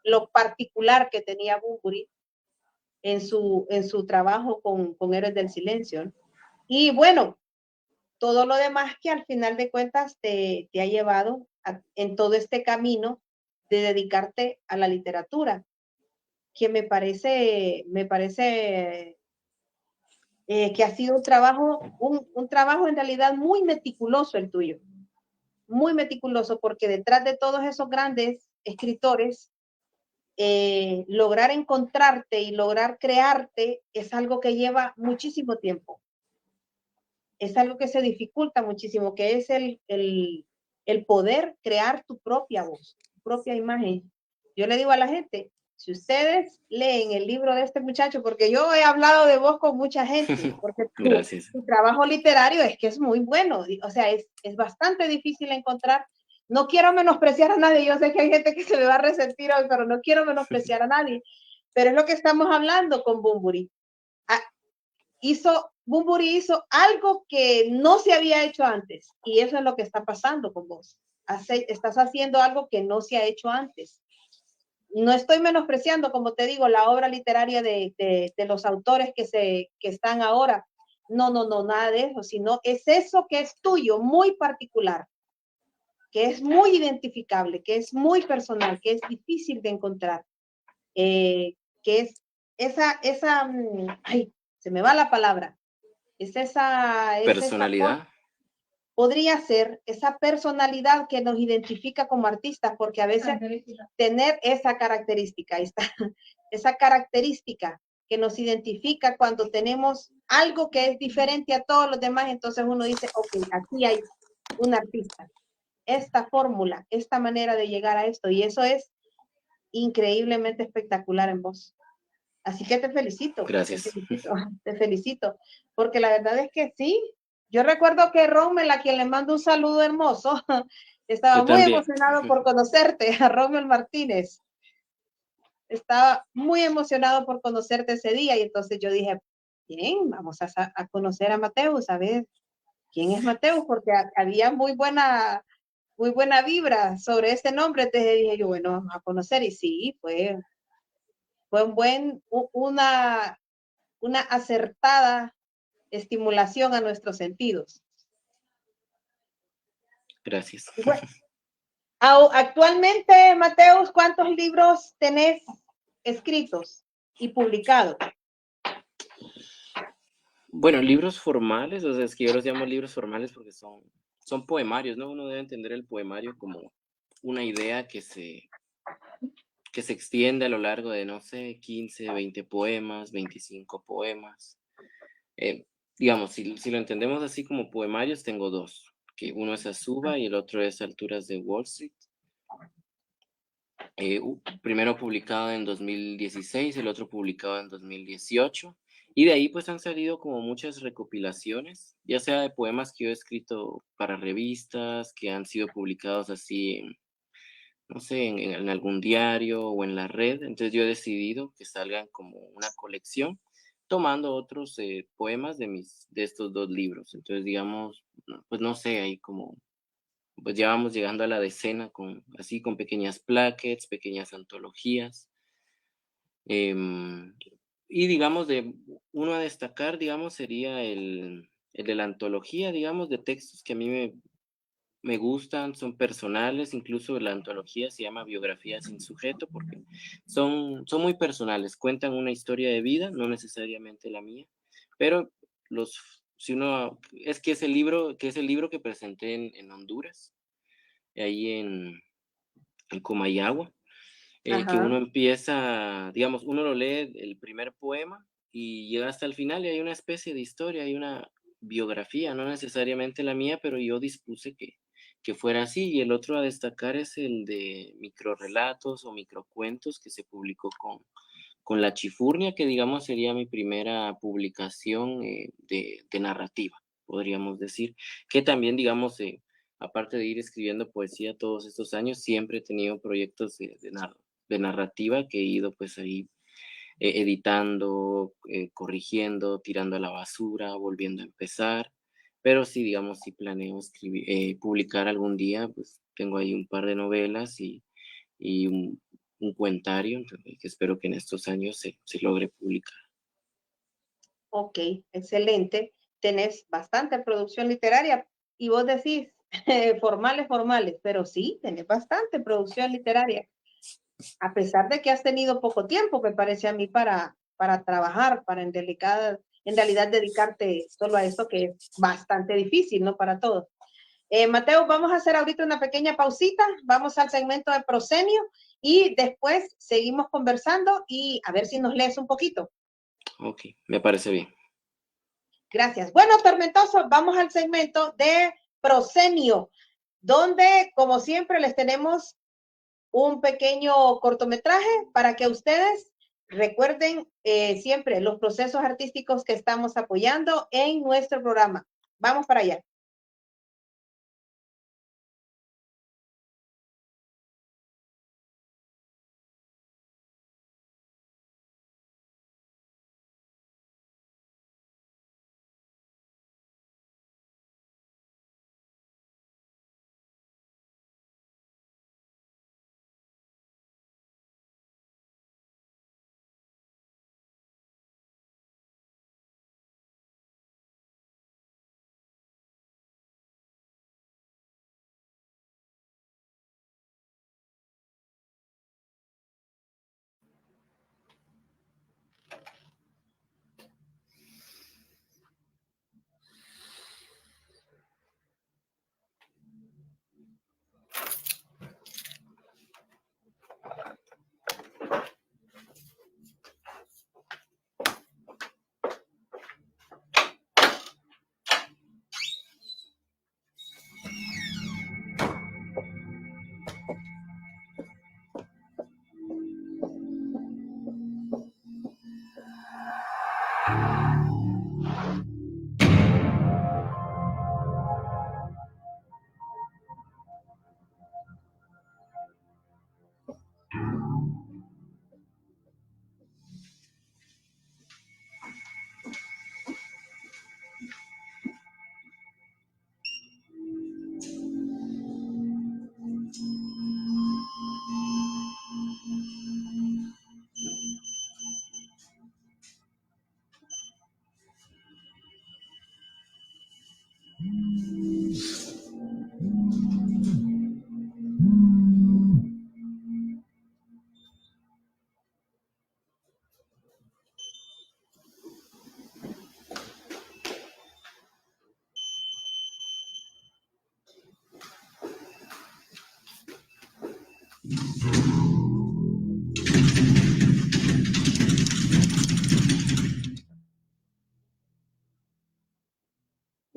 lo particular que tenía Bunbury en su trabajo con Héroes del Silencio, ¿no? Y bueno, todo lo demás que al final de cuentas te ha llevado en todo este camino de dedicarte a la literatura, que me parece que ha sido un trabajo en realidad muy meticuloso el tuyo, muy meticuloso, porque detrás de todos esos grandes escritores, lograr encontrarte y lograr crearte es algo que lleva muchísimo tiempo. Es algo que se dificulta muchísimo, que es el poder crear tu propia voz, tu propia imagen. Yo le digo a la gente, si ustedes leen el libro de este muchacho, porque yo he hablado de vos con mucha gente, porque Gracias. tu trabajo literario es que es muy bueno, o sea, es bastante difícil encontrar. No quiero menospreciar a nadie, yo sé que hay gente que se me va a resentir hoy, pero no quiero menospreciar a nadie, pero es lo que estamos hablando con Bunbury. Bunbury hizo algo que no se había hecho antes, y eso es lo que está pasando con vos. Estás haciendo algo que no se ha hecho antes. No estoy menospreciando, como te digo, la obra literaria de los autores que están ahora. No, nada de eso, sino es eso que es tuyo, muy particular, que es muy identificable, que es muy personal, que es difícil de encontrar, que es ay, se me va la palabra, es esa Personalidad. podría ser esa personalidad que nos identifica como artistas, porque a veces tener esa característica, esa característica que nos identifica cuando tenemos algo que es diferente a todos los demás, entonces uno dice, ok, aquí hay un artista, esta fórmula, esta manera de llegar a esto, y eso es increíblemente espectacular en vos. Así que te felicito. Gracias. Te felicito, porque la verdad es que sí. Yo recuerdo que Rommel, a quien le mando un saludo hermoso, estaba Yo muy también. emocionado por conocerte, a Rommel Martínez. Estaba muy emocionado por conocerte ese día y entonces yo dije, bien, vamos a conocer a Mateus, a ver quién es Mateus, porque había muy buena vibra sobre ese nombre. Entonces dije yo, bueno, vamos a conocer y sí, fue una acertada estimulación a nuestros sentidos. Gracias. Bueno, actualmente, Mateus, ¿cuántos libros tenés escritos y publicados? Bueno, libros formales, o sea, es que yo los llamo libros formales porque son poemarios, ¿no? Uno debe entender el poemario como una idea que se extiende a lo largo de, no sé, 15, 20 poemas, 25 poemas. Digamos, si lo entendemos así como poemarios, tengo dos. que uno es Azuba y el otro es Alturas de Wall Street. Primero publicado en 2016, el otro publicado en 2018. Y de ahí pues han salido como muchas recopilaciones, ya sea de poemas que yo he escrito para revistas, que han sido publicados así en, no sé, en algún diario o en la red. Entonces yo he decidido que salgan como una colección, tomando otros poemas de estos dos libros. Entonces, digamos, pues no sé, ahí como, pues ya vamos llegando a la decena así con pequeñas plaquettes, pequeñas antologías. Y digamos, uno a destacar, digamos, sería el de la antología, digamos, de textos que a mí me gustan, son personales, incluso la antología se llama Biografía sin sujeto porque son muy personales, cuentan una historia de vida, no necesariamente la mía, pero es que es el libro que presenté en Honduras, ahí en Comayagua, que Ajá. uno empieza, digamos, uno lo lee el primer poema y llega hasta el final y hay una especie de historia, hay una biografía, no necesariamente la mía, pero yo dispuse que fuera así. Y el otro a destacar es el de microrrelatos o microcuentos que se publicó con La Chifurnia, que digamos sería mi primera publicación de narrativa, podríamos decir, que también, digamos, aparte de ir escribiendo poesía todos estos años, siempre he tenido proyectos de narrativa que he ido pues ahí editando, corrigiendo, tirando a la basura, volviendo a empezar. Pero sí, digamos, sí planeo publicar algún día, pues tengo ahí un par de novelas y un cuentario que espero que en estos años se logre publicar. Ok, excelente. Tenés bastante producción literaria y vos decís formales, pero sí, tenés bastante producción literaria. A pesar de que has tenido poco tiempo, me parece a mí, para trabajar, en realidad dedicarte solo a esto, que es bastante difícil, ¿no? Para todos. Mateo, vamos a hacer ahorita una pequeña pausita, vamos al segmento de proscenio y después seguimos conversando y a ver si nos lees un poquito. Ok, me parece bien. Gracias. Bueno, Tormentoso, vamos al segmento de proscenio, donde, como siempre, les tenemos un pequeño cortometraje para que ustedes recuerden siempre los procesos artísticos que estamos apoyando en nuestro programa. Vamos para allá.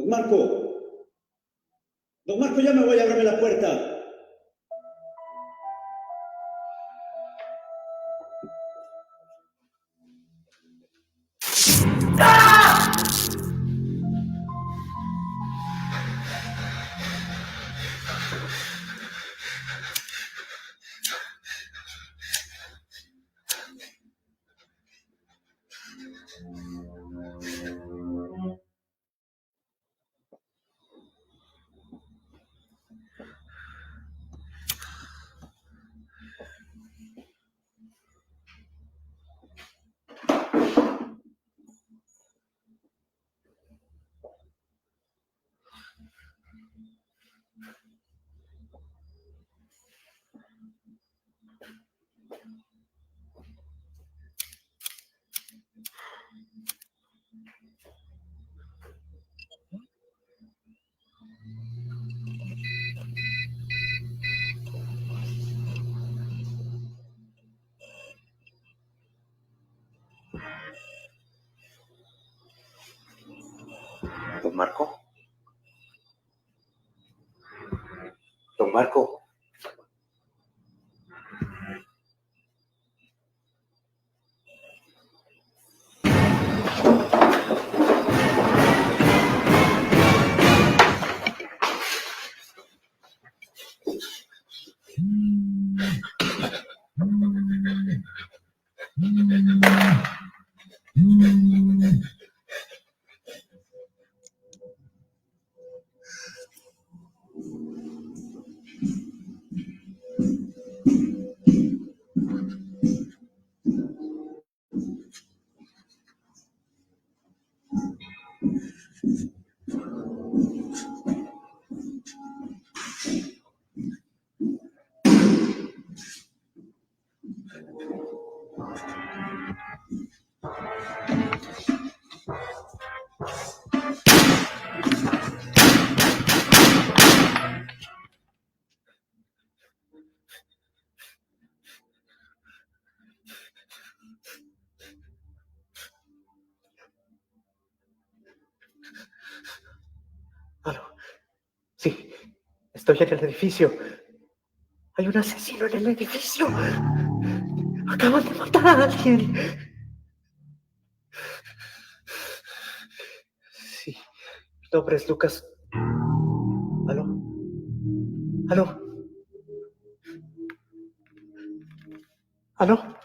Marco, Don Marco, ya me voy a abrirme la puerta. Don Marco. Don Marco. ¿Aló? Sí, estoy en el edificio. Hay un asesino en el edificio. Acaban de matar a alguien. Sí, mi nombre es Lucas. ¿Aló? ¿Aló? ¿Aló?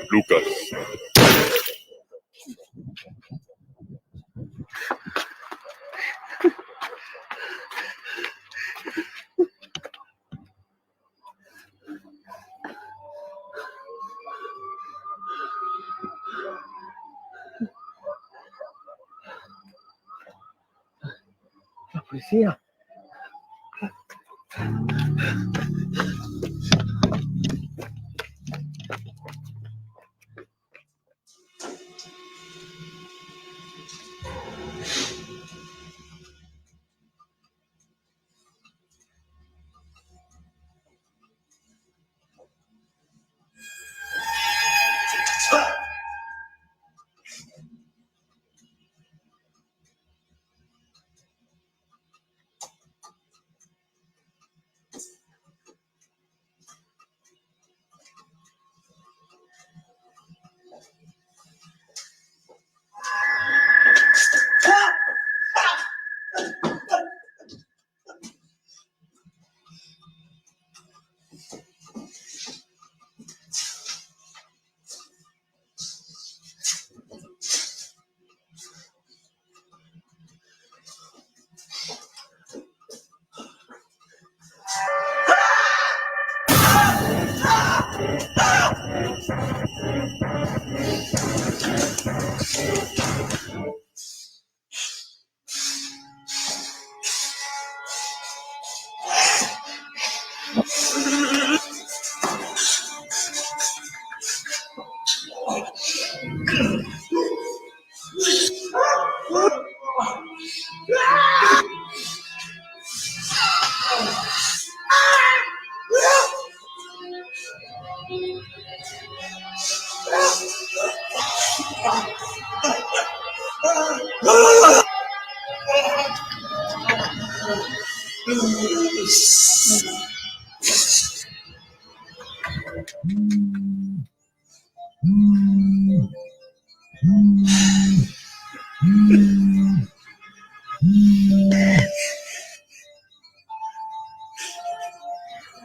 Lucas. La policía.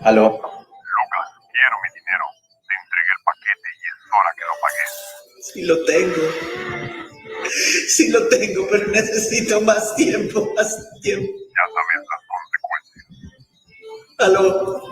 ¿Aló? Lucas, quiero mi dinero. Te entregué el paquete y es hora que lo pagues. Sí lo tengo. Sí lo tengo, pero necesito más tiempo, más tiempo. Ya sabes las consecuencias. ¿Aló?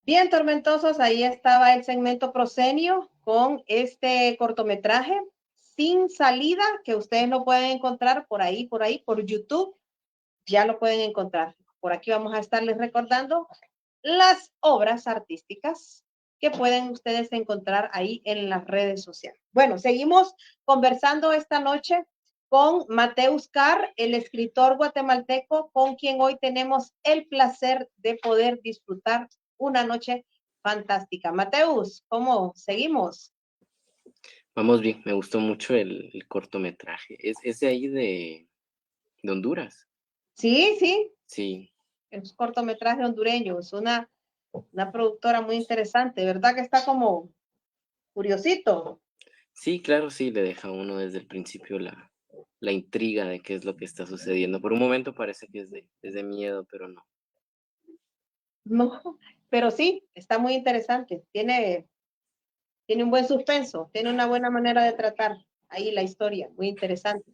Bien, tormentosos, ahí estaba el segmento Proscenio con este cortometraje Sin Salida, que ustedes lo pueden encontrar por ahí, por YouTube. Ya lo pueden encontrar. Por aquí vamos a estarles recordando las obras artísticas que pueden ustedes encontrar ahí en las redes sociales. Bueno, seguimos conversando esta noche con Mateus Carr, el escritor guatemalteco, con quien hoy tenemos el placer de poder disfrutar una noche Fantástica. Mateus, ¿cómo seguimos? Vamos bien, me gustó mucho el cortometraje. Es de ahí de Honduras. Sí, sí, Sí, es un cortometraje hondureño, es una productora muy interesante, ¿verdad? Que está como curiosito. sí, claro, sí, le deja a uno desde el principio la intriga de qué es lo que está sucediendo. Por un momento parece que es de miedo, pero no. No, pero sí, está muy interesante. Tiene un buen suspenso, tiene una buena manera de tratar ahí la historia, muy interesante.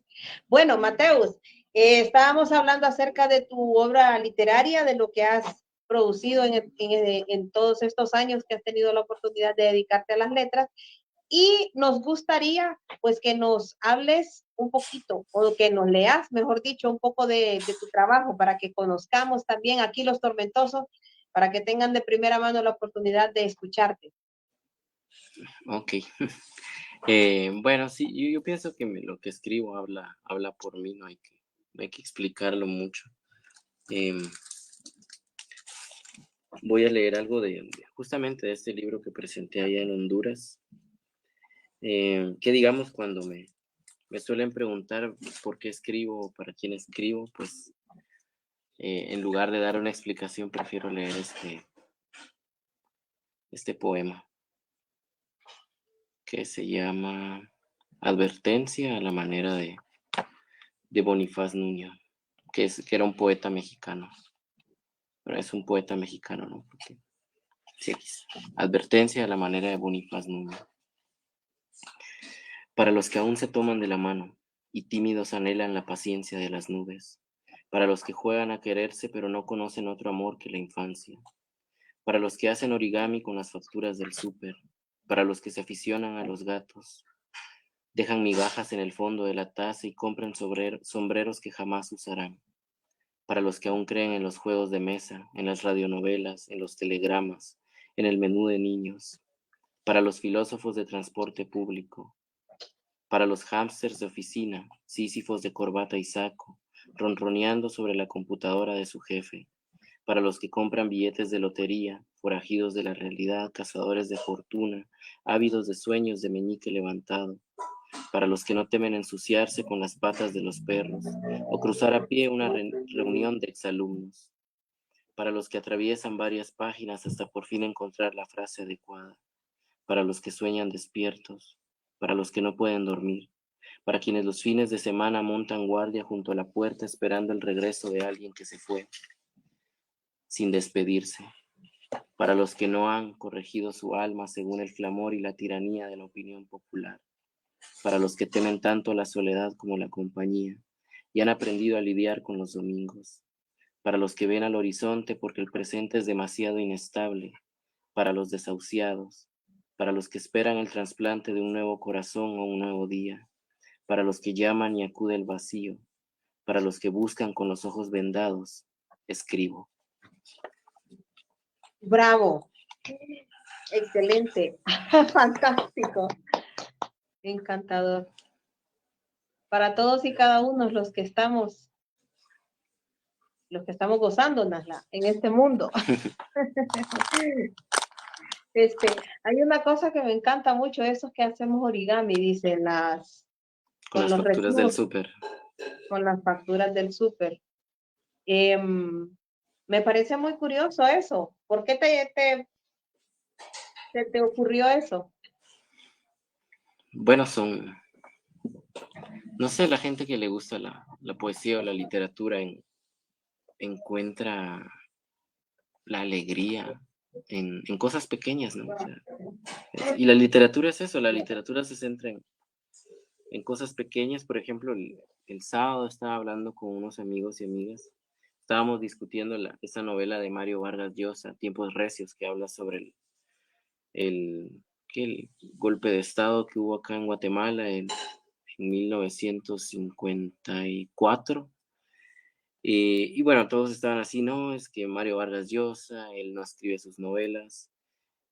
Bueno, Mateus, estábamos hablando acerca de tu obra literaria, de lo que has producido en todos estos años que has tenido la oportunidad de dedicarte a las letras, y nos gustaría pues que nos hables un poquito, o que nos leas, mejor dicho, un poco de tu trabajo, para que conozcamos también aquí los tormentosos, para que tengan de primera mano la oportunidad de escucharte. Ok. Bueno, sí, yo pienso que lo que escribo habla por mí, no hay que explicarlo mucho. Em, Voy a leer algo justamente de este libro que presenté allá en Honduras, que digamos cuando me suelen preguntar por qué escribo o para quién escribo, pues en lugar de dar una explicación prefiero leer este poema que se llama Advertencia a la manera de Bonifaz Nuño, que era un poeta mexicano. Pero es un poeta mexicano, ¿no? Porque, sí, Advertencia a la manera de Bonifaz Nuño. Para los que aún se toman de la mano y tímidos anhelan la paciencia de las nubes. Para los que juegan a quererse pero no conocen otro amor que la infancia. Para los que hacen origami con las facturas del súper. Para los que se aficionan a los gatos. Dejan migajas en el fondo de la taza y compran sombreros que jamás usarán. Para los que aún creen en los juegos de mesa, en las radionovelas, en los telegramas, en el menú de niños. Para los filósofos de transporte público. Para los hámsters de oficina, sísifos de corbata y saco, ronroneando sobre la computadora de su jefe. Para los que compran billetes de lotería, forajidos de la realidad, cazadores de fortuna, ávidos de sueños de meñique levantado. Para los que no temen ensuciarse con las patas de los perros o cruzar a pie una reunión de exalumnos. Para los que atraviesan varias páginas hasta por fin encontrar la frase adecuada. Para los que sueñan despiertos. Para los que no pueden dormir. Para quienes los fines de semana montan guardia junto a la puerta esperando el regreso de alguien que se fue sin despedirse. Para los que no han corregido su alma según el clamor y la tiranía de la opinión popular. Para los que temen tanto la soledad como la compañía y han aprendido a lidiar con los domingos. Para los que ven al horizonte porque el presente es demasiado inestable. Para los desahuciados. Para los que esperan el trasplante de un nuevo corazón o un nuevo día. Para los que llaman y acude el vacío. Para los que buscan con los ojos vendados, escribo. Bravo, excelente, fantástico, encantador. Para todos y cada uno los que estamos gozándonosla en este mundo. Hay una cosa que me encanta mucho, esos que hacemos origami, dicen Con las los facturas del recibos, súper. con las facturas del súper. Me parece muy curioso eso. ¿Por qué te ocurrió eso? Bueno, no sé, la gente que le gusta la poesía o la literatura encuentra la alegría en cosas pequeñas, ¿no? O sea, y la literatura es eso, la literatura se centra en cosas pequeñas. Por ejemplo, el sábado estaba hablando con unos amigos y amigas, estábamos discutiendo esa novela de Mario Vargas Llosa, Tiempos Recios, que habla sobre el golpe de estado que hubo acá en Guatemala en 1954. Y bueno, todos estaban así, no, es que Mario Vargas Llosa, él no escribe sus novelas.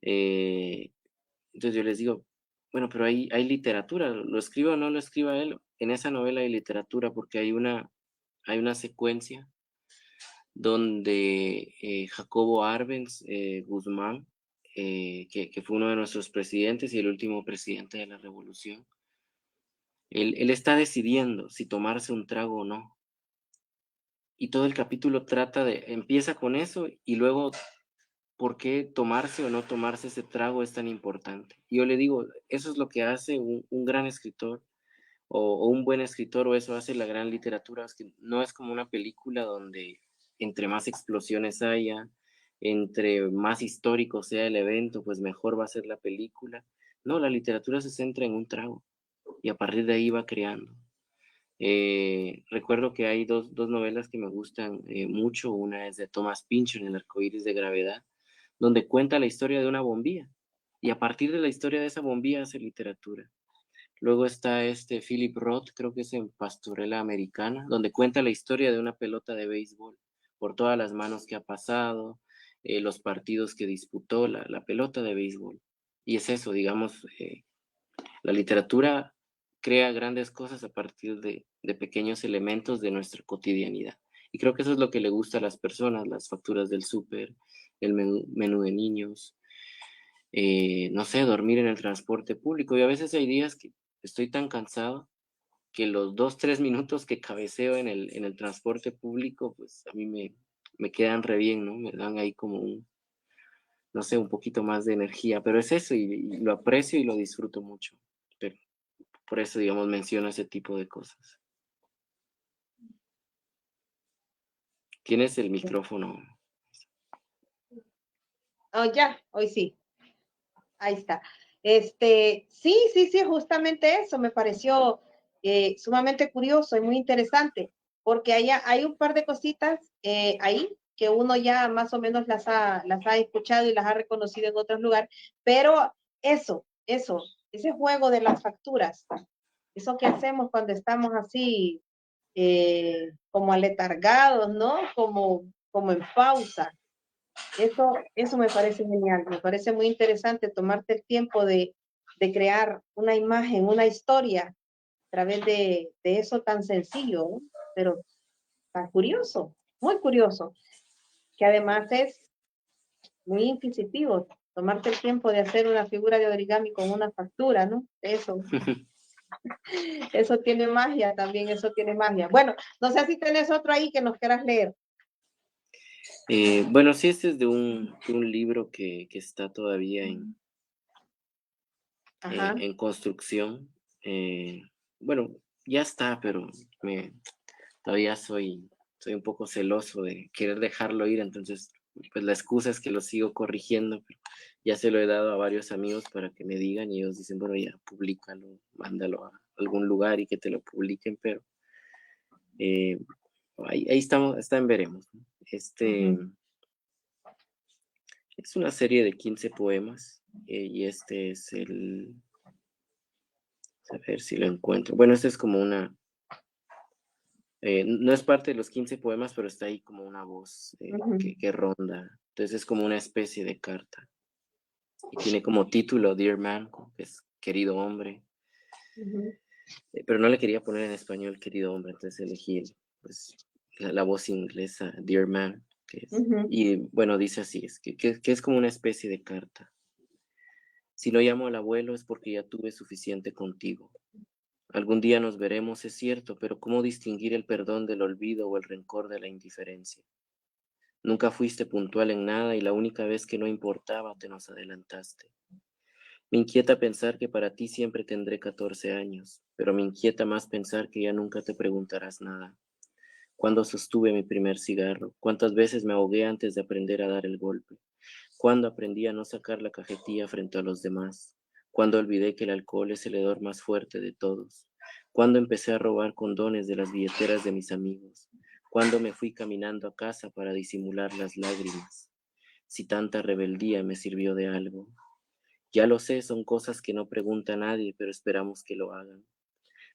Entonces yo les digo, bueno, pero hay literatura, lo escriba o no lo escriba él, en esa novela hay literatura porque hay una secuencia donde Jacobo Arbenz Guzmán que fue uno de nuestros presidentes y el último presidente de la revolución. Él está decidiendo si tomarse un trago o no. Y todo el capítulo empieza con eso y luego por qué tomarse o no tomarse ese trago es tan importante. Y yo le digo, eso es lo que hace un gran escritor o un buen escritor, o eso hace la gran literatura, es que no es como una película donde entre más explosiones haya, entre más histórico sea el evento, pues mejor va a ser la película. No, la literatura se centra en un trago y a partir de ahí va creando. Recuerdo que hay dos novelas que me gustan mucho. Una es de Thomas Pynchon, El arcoíris de gravedad, donde cuenta la historia de una bombilla y a partir de la historia de esa bombilla hace literatura. Luego está Philip Roth, creo que es en Pastorela Americana, donde cuenta la historia de una pelota de béisbol, por todas las manos que ha pasado, los partidos que disputó la pelota de béisbol. Y es eso, digamos, la literatura crea grandes cosas a partir de pequeños elementos de nuestra cotidianidad. Y creo que eso es lo que le gusta a las personas, las facturas del súper, el menú de niños, no sé, dormir en el transporte público. Y a veces hay días que estoy tan cansado que los 2, 3 minutos que cabeceo en el transporte público, pues a mí me quedan re bien, ¿no? Me dan ahí como no sé, un poquito más de energía, pero es eso y lo aprecio y lo disfruto mucho. Pero por eso, digamos, menciono ese tipo de cosas. ¿Tienes el micrófono? Oh, ya, hoy sí. Ahí está. Sí, justamente eso me pareció sumamente curioso y muy interesante, porque hay un par de cositas ahí que uno ya más o menos las ha escuchado y las ha reconocido en otros lugares, pero ese juego de las facturas, eso que hacemos cuando estamos así como aletargados, ¿no? Como en pausa. Eso me parece genial, me parece muy interesante tomarte el tiempo de crear una imagen, una historia a través de eso tan sencillo, ¿no? Pero tan curioso, muy curioso, que además es muy inquisitivo, tomarte el tiempo de hacer una figura de origami con una factura, ¿no? Eso tiene magia también, eso tiene magia. Bueno, no sé si tenés otro ahí que nos quieras leer. Bueno, sí, este es de un libro que está todavía en construcción. Bueno, ya está, pero todavía soy un poco celoso de querer dejarlo ir, entonces pues la excusa es que lo sigo corrigiendo, pero ya se lo he dado a varios amigos para que me digan y ellos dicen, bueno, ya públicalo, mándalo a algún lugar y que te lo publiquen, pero ahí está en veremos, ¿no? Es una serie de 15 poemas y este es a ver si lo encuentro. Bueno, este es como no es parte de los 15 poemas, pero está ahí como una voz que ronda. Entonces es como una especie de carta. Y tiene como título Dear Man, que es querido hombre. Pero no le quería poner en español querido hombre, entonces elegí pues, la voz inglesa Dear Man. Y bueno, dice así, que es como una especie de carta. Si no llamo al abuelo es porque ya tuve suficiente contigo. Algún día nos veremos, es cierto, pero ¿cómo distinguir el perdón del olvido o el rencor de la indiferencia? Nunca fuiste puntual en nada y la única vez que no importaba te nos adelantaste. Me inquieta pensar que para ti siempre tendré 14 años, pero me inquieta más pensar que ya nunca te preguntarás nada. ¿Cuándo sostuve mi primer cigarro? ¿Cuántas veces me ahogué antes de aprender a dar el golpe? ¿Cuándo aprendí a no sacar la cajetilla frente a los demás? ¿Cuándo olvidé que el alcohol es el hedor más fuerte de todos? ¿Cuándo empecé a robar condones de las billeteras de mis amigos? ¿Cuándo me fui caminando a casa para disimular las lágrimas? Si tanta rebeldía me sirvió de algo. Ya lo sé, son cosas que no pregunta nadie, pero esperamos que lo hagan.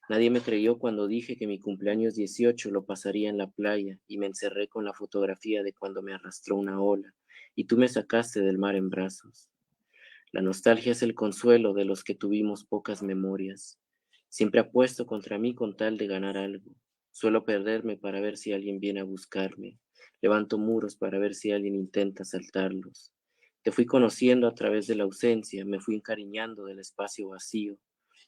Nadie me creyó cuando dije que mi cumpleaños 18 lo pasaría en la playa y me encerré con la fotografía de cuando me arrastró una ola y tú me sacaste del mar en brazos. La nostalgia es el consuelo de los que tuvimos pocas memorias. Siempre apuesto contra mí con tal de ganar algo. Suelo perderme para ver si alguien viene a buscarme. Levanto muros para ver si alguien intenta saltarlos. Te fui conociendo a través de la ausencia, me fui encariñando del espacio vacío.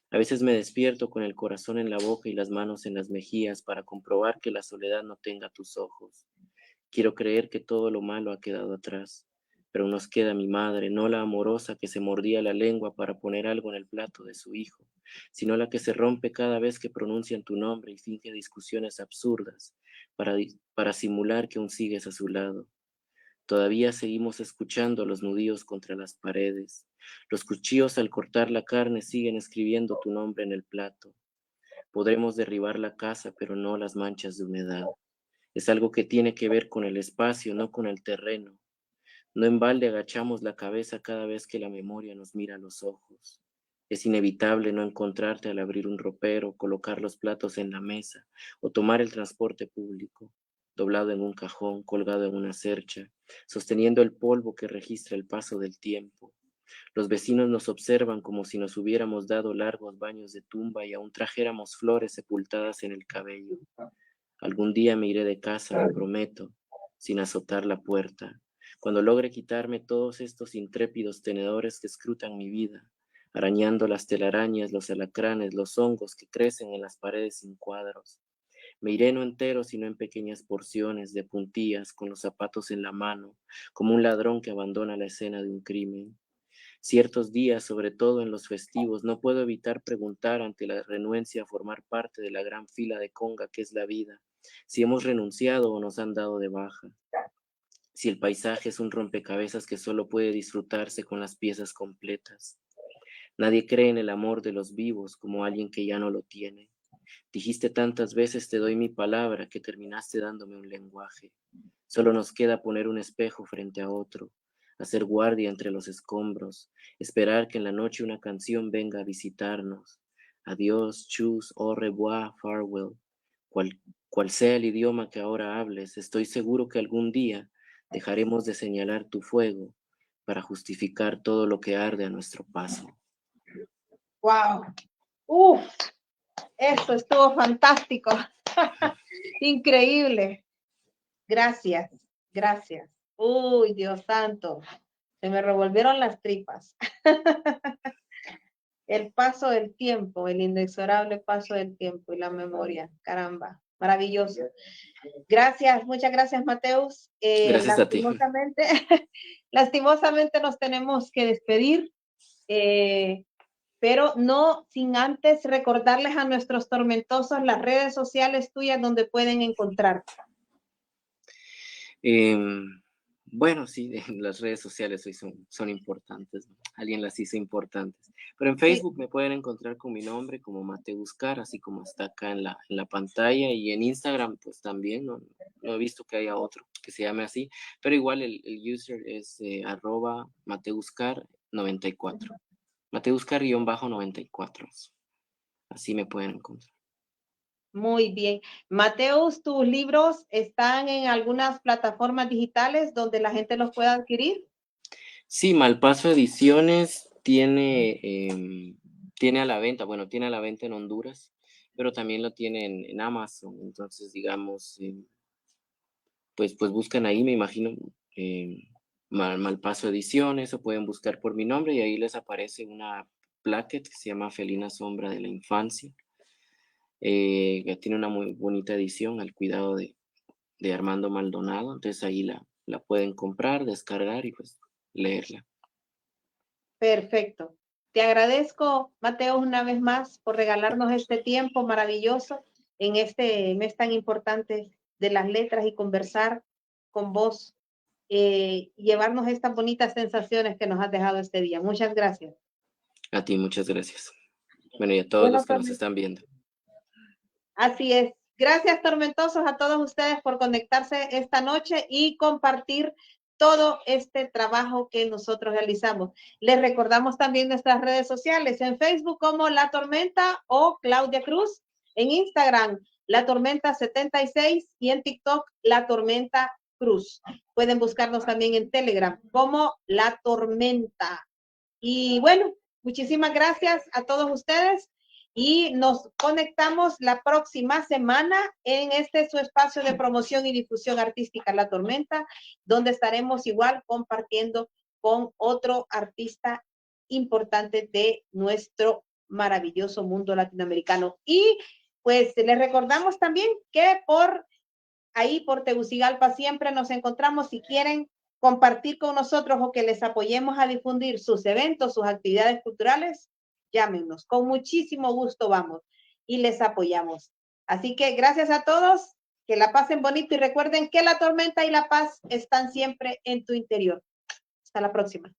A veces me despierto con el corazón en la boca y las manos en las mejillas para comprobar que la soledad no tenga tus ojos. Quiero creer que todo lo malo ha quedado atrás, pero nos queda mi madre, no la amorosa que se mordía la lengua para poner algo en el plato de su hijo, sino la que se rompe cada vez que pronuncian tu nombre y finge discusiones absurdas para simular que aún sigues a su lado. Todavía seguimos escuchando los nudillos contra las paredes. Los cuchillos al cortar la carne siguen escribiendo tu nombre en el plato. Podremos derribar la casa, pero no las manchas de humedad. Es algo que tiene que ver con el espacio, no con el terreno. No en balde agachamos la cabeza cada vez que la memoria nos mira a los ojos. Es inevitable no encontrarte al abrir un ropero, colocar los platos en la mesa o tomar el transporte público, doblado en un cajón, colgado en una cercha, sosteniendo el polvo que registra el paso del tiempo. Los vecinos nos observan como si nos hubiéramos dado largos baños de tumba y aún trajéramos flores sepultadas en el cabello. Algún día me iré de casa, lo prometo, sin azotar la puerta, cuando logre quitarme todos estos intrépidos tenedores que escrutan mi vida, arañando las telarañas, los alacranes, los hongos que crecen en las paredes sin cuadros. Me iré no entero, sino en pequeñas porciones, de puntillas, con los zapatos en la mano, como un ladrón que abandona la escena de un crimen. Ciertos días, sobre todo en los festivos, no puedo evitar preguntar ante la renuencia a formar parte de la gran fila de conga que es la vida, si hemos renunciado o nos han dado de baja, si el paisaje es un rompecabezas que solo puede disfrutarse con las piezas completas. Nadie cree en el amor de los vivos como alguien que ya no lo tiene. Dijiste tantas veces te doy mi palabra que terminaste dándome un lenguaje. Solo nos queda poner un espejo frente a otro, hacer guardia entre los escombros, esperar que en la noche una canción venga a visitarnos. Adiós, tschüss, au revoir, farewell. Cual sea el idioma que ahora hables, estoy seguro que algún día dejaremos de señalar tu fuego para justificar todo lo que arde a nuestro paso. ¡Wow! ¡Uf! Eso estuvo fantástico. Increíble. Gracias, gracias. Uy, Dios santo. Se me revolvieron las tripas. El paso del tiempo, el inexorable paso del tiempo y la memoria. Caramba, maravilloso. Gracias, muchas gracias, Mateus. Gracias a ti. Lastimosamente nos tenemos que despedir, pero no sin antes recordarles a nuestros tormentosos las redes sociales tuyas donde pueden encontrarte. Bueno, sí, las redes sociales hoy son importantes, ¿no? Alguien las hizo importantes. Pero en Facebook sí me pueden encontrar con mi nombre como Mateus Car, así como está acá en la pantalla, y en Instagram pues también, no he visto que haya otro que se llame así, pero igual el user es @MateusCar94, MateusCar_94, así me pueden encontrar. Muy bien. Mateus, ¿tus libros están en algunas plataformas digitales donde la gente los pueda adquirir? Sí, Malpaso Ediciones tiene a la venta, bueno, tiene a la venta en Honduras, pero también lo tiene en Amazon. Entonces, digamos, pues buscan ahí, me imagino, Malpaso Ediciones, o pueden buscar por mi nombre y ahí les aparece una plaquette que se llama Felina Sombra de la Infancia. Que tiene una muy bonita edición al cuidado de Armando Maldonado. Entonces ahí la pueden comprar, descargar y pues leerla. Perfecto. Te agradezco, Mateo, una vez más por regalarnos este tiempo maravilloso en este mes tan importante de las letras y conversar con vos, llevarnos estas bonitas sensaciones que nos has dejado este día. Muchas gracias. A ti, muchas gracias. Bueno, y a todos los que nos están viendo. Así es. Gracias, tormentosos, a todos ustedes por conectarse esta noche y compartir todo este trabajo que nosotros realizamos. Les recordamos también nuestras redes sociales, en Facebook como La Tormenta o Claudia Cruz, en Instagram La Tormenta 76 y en TikTok La Tormenta Cruz. Pueden buscarnos también en Telegram como La Tormenta. Y bueno, muchísimas gracias a todos ustedes. Y nos conectamos la próxima semana en su espacio de promoción y difusión artística La Tormenta, donde estaremos igual compartiendo con otro artista importante de nuestro maravilloso mundo latinoamericano. Y pues les recordamos también que ahí por Tegucigalpa siempre nos encontramos. Si quieren compartir con nosotros o que les apoyemos a difundir sus eventos, sus actividades culturales, llámenos. Con muchísimo gusto vamos y les apoyamos. Así que gracias a todos, que la pasen bonito y recuerden que la tormenta y la paz están siempre en tu interior. Hasta la próxima.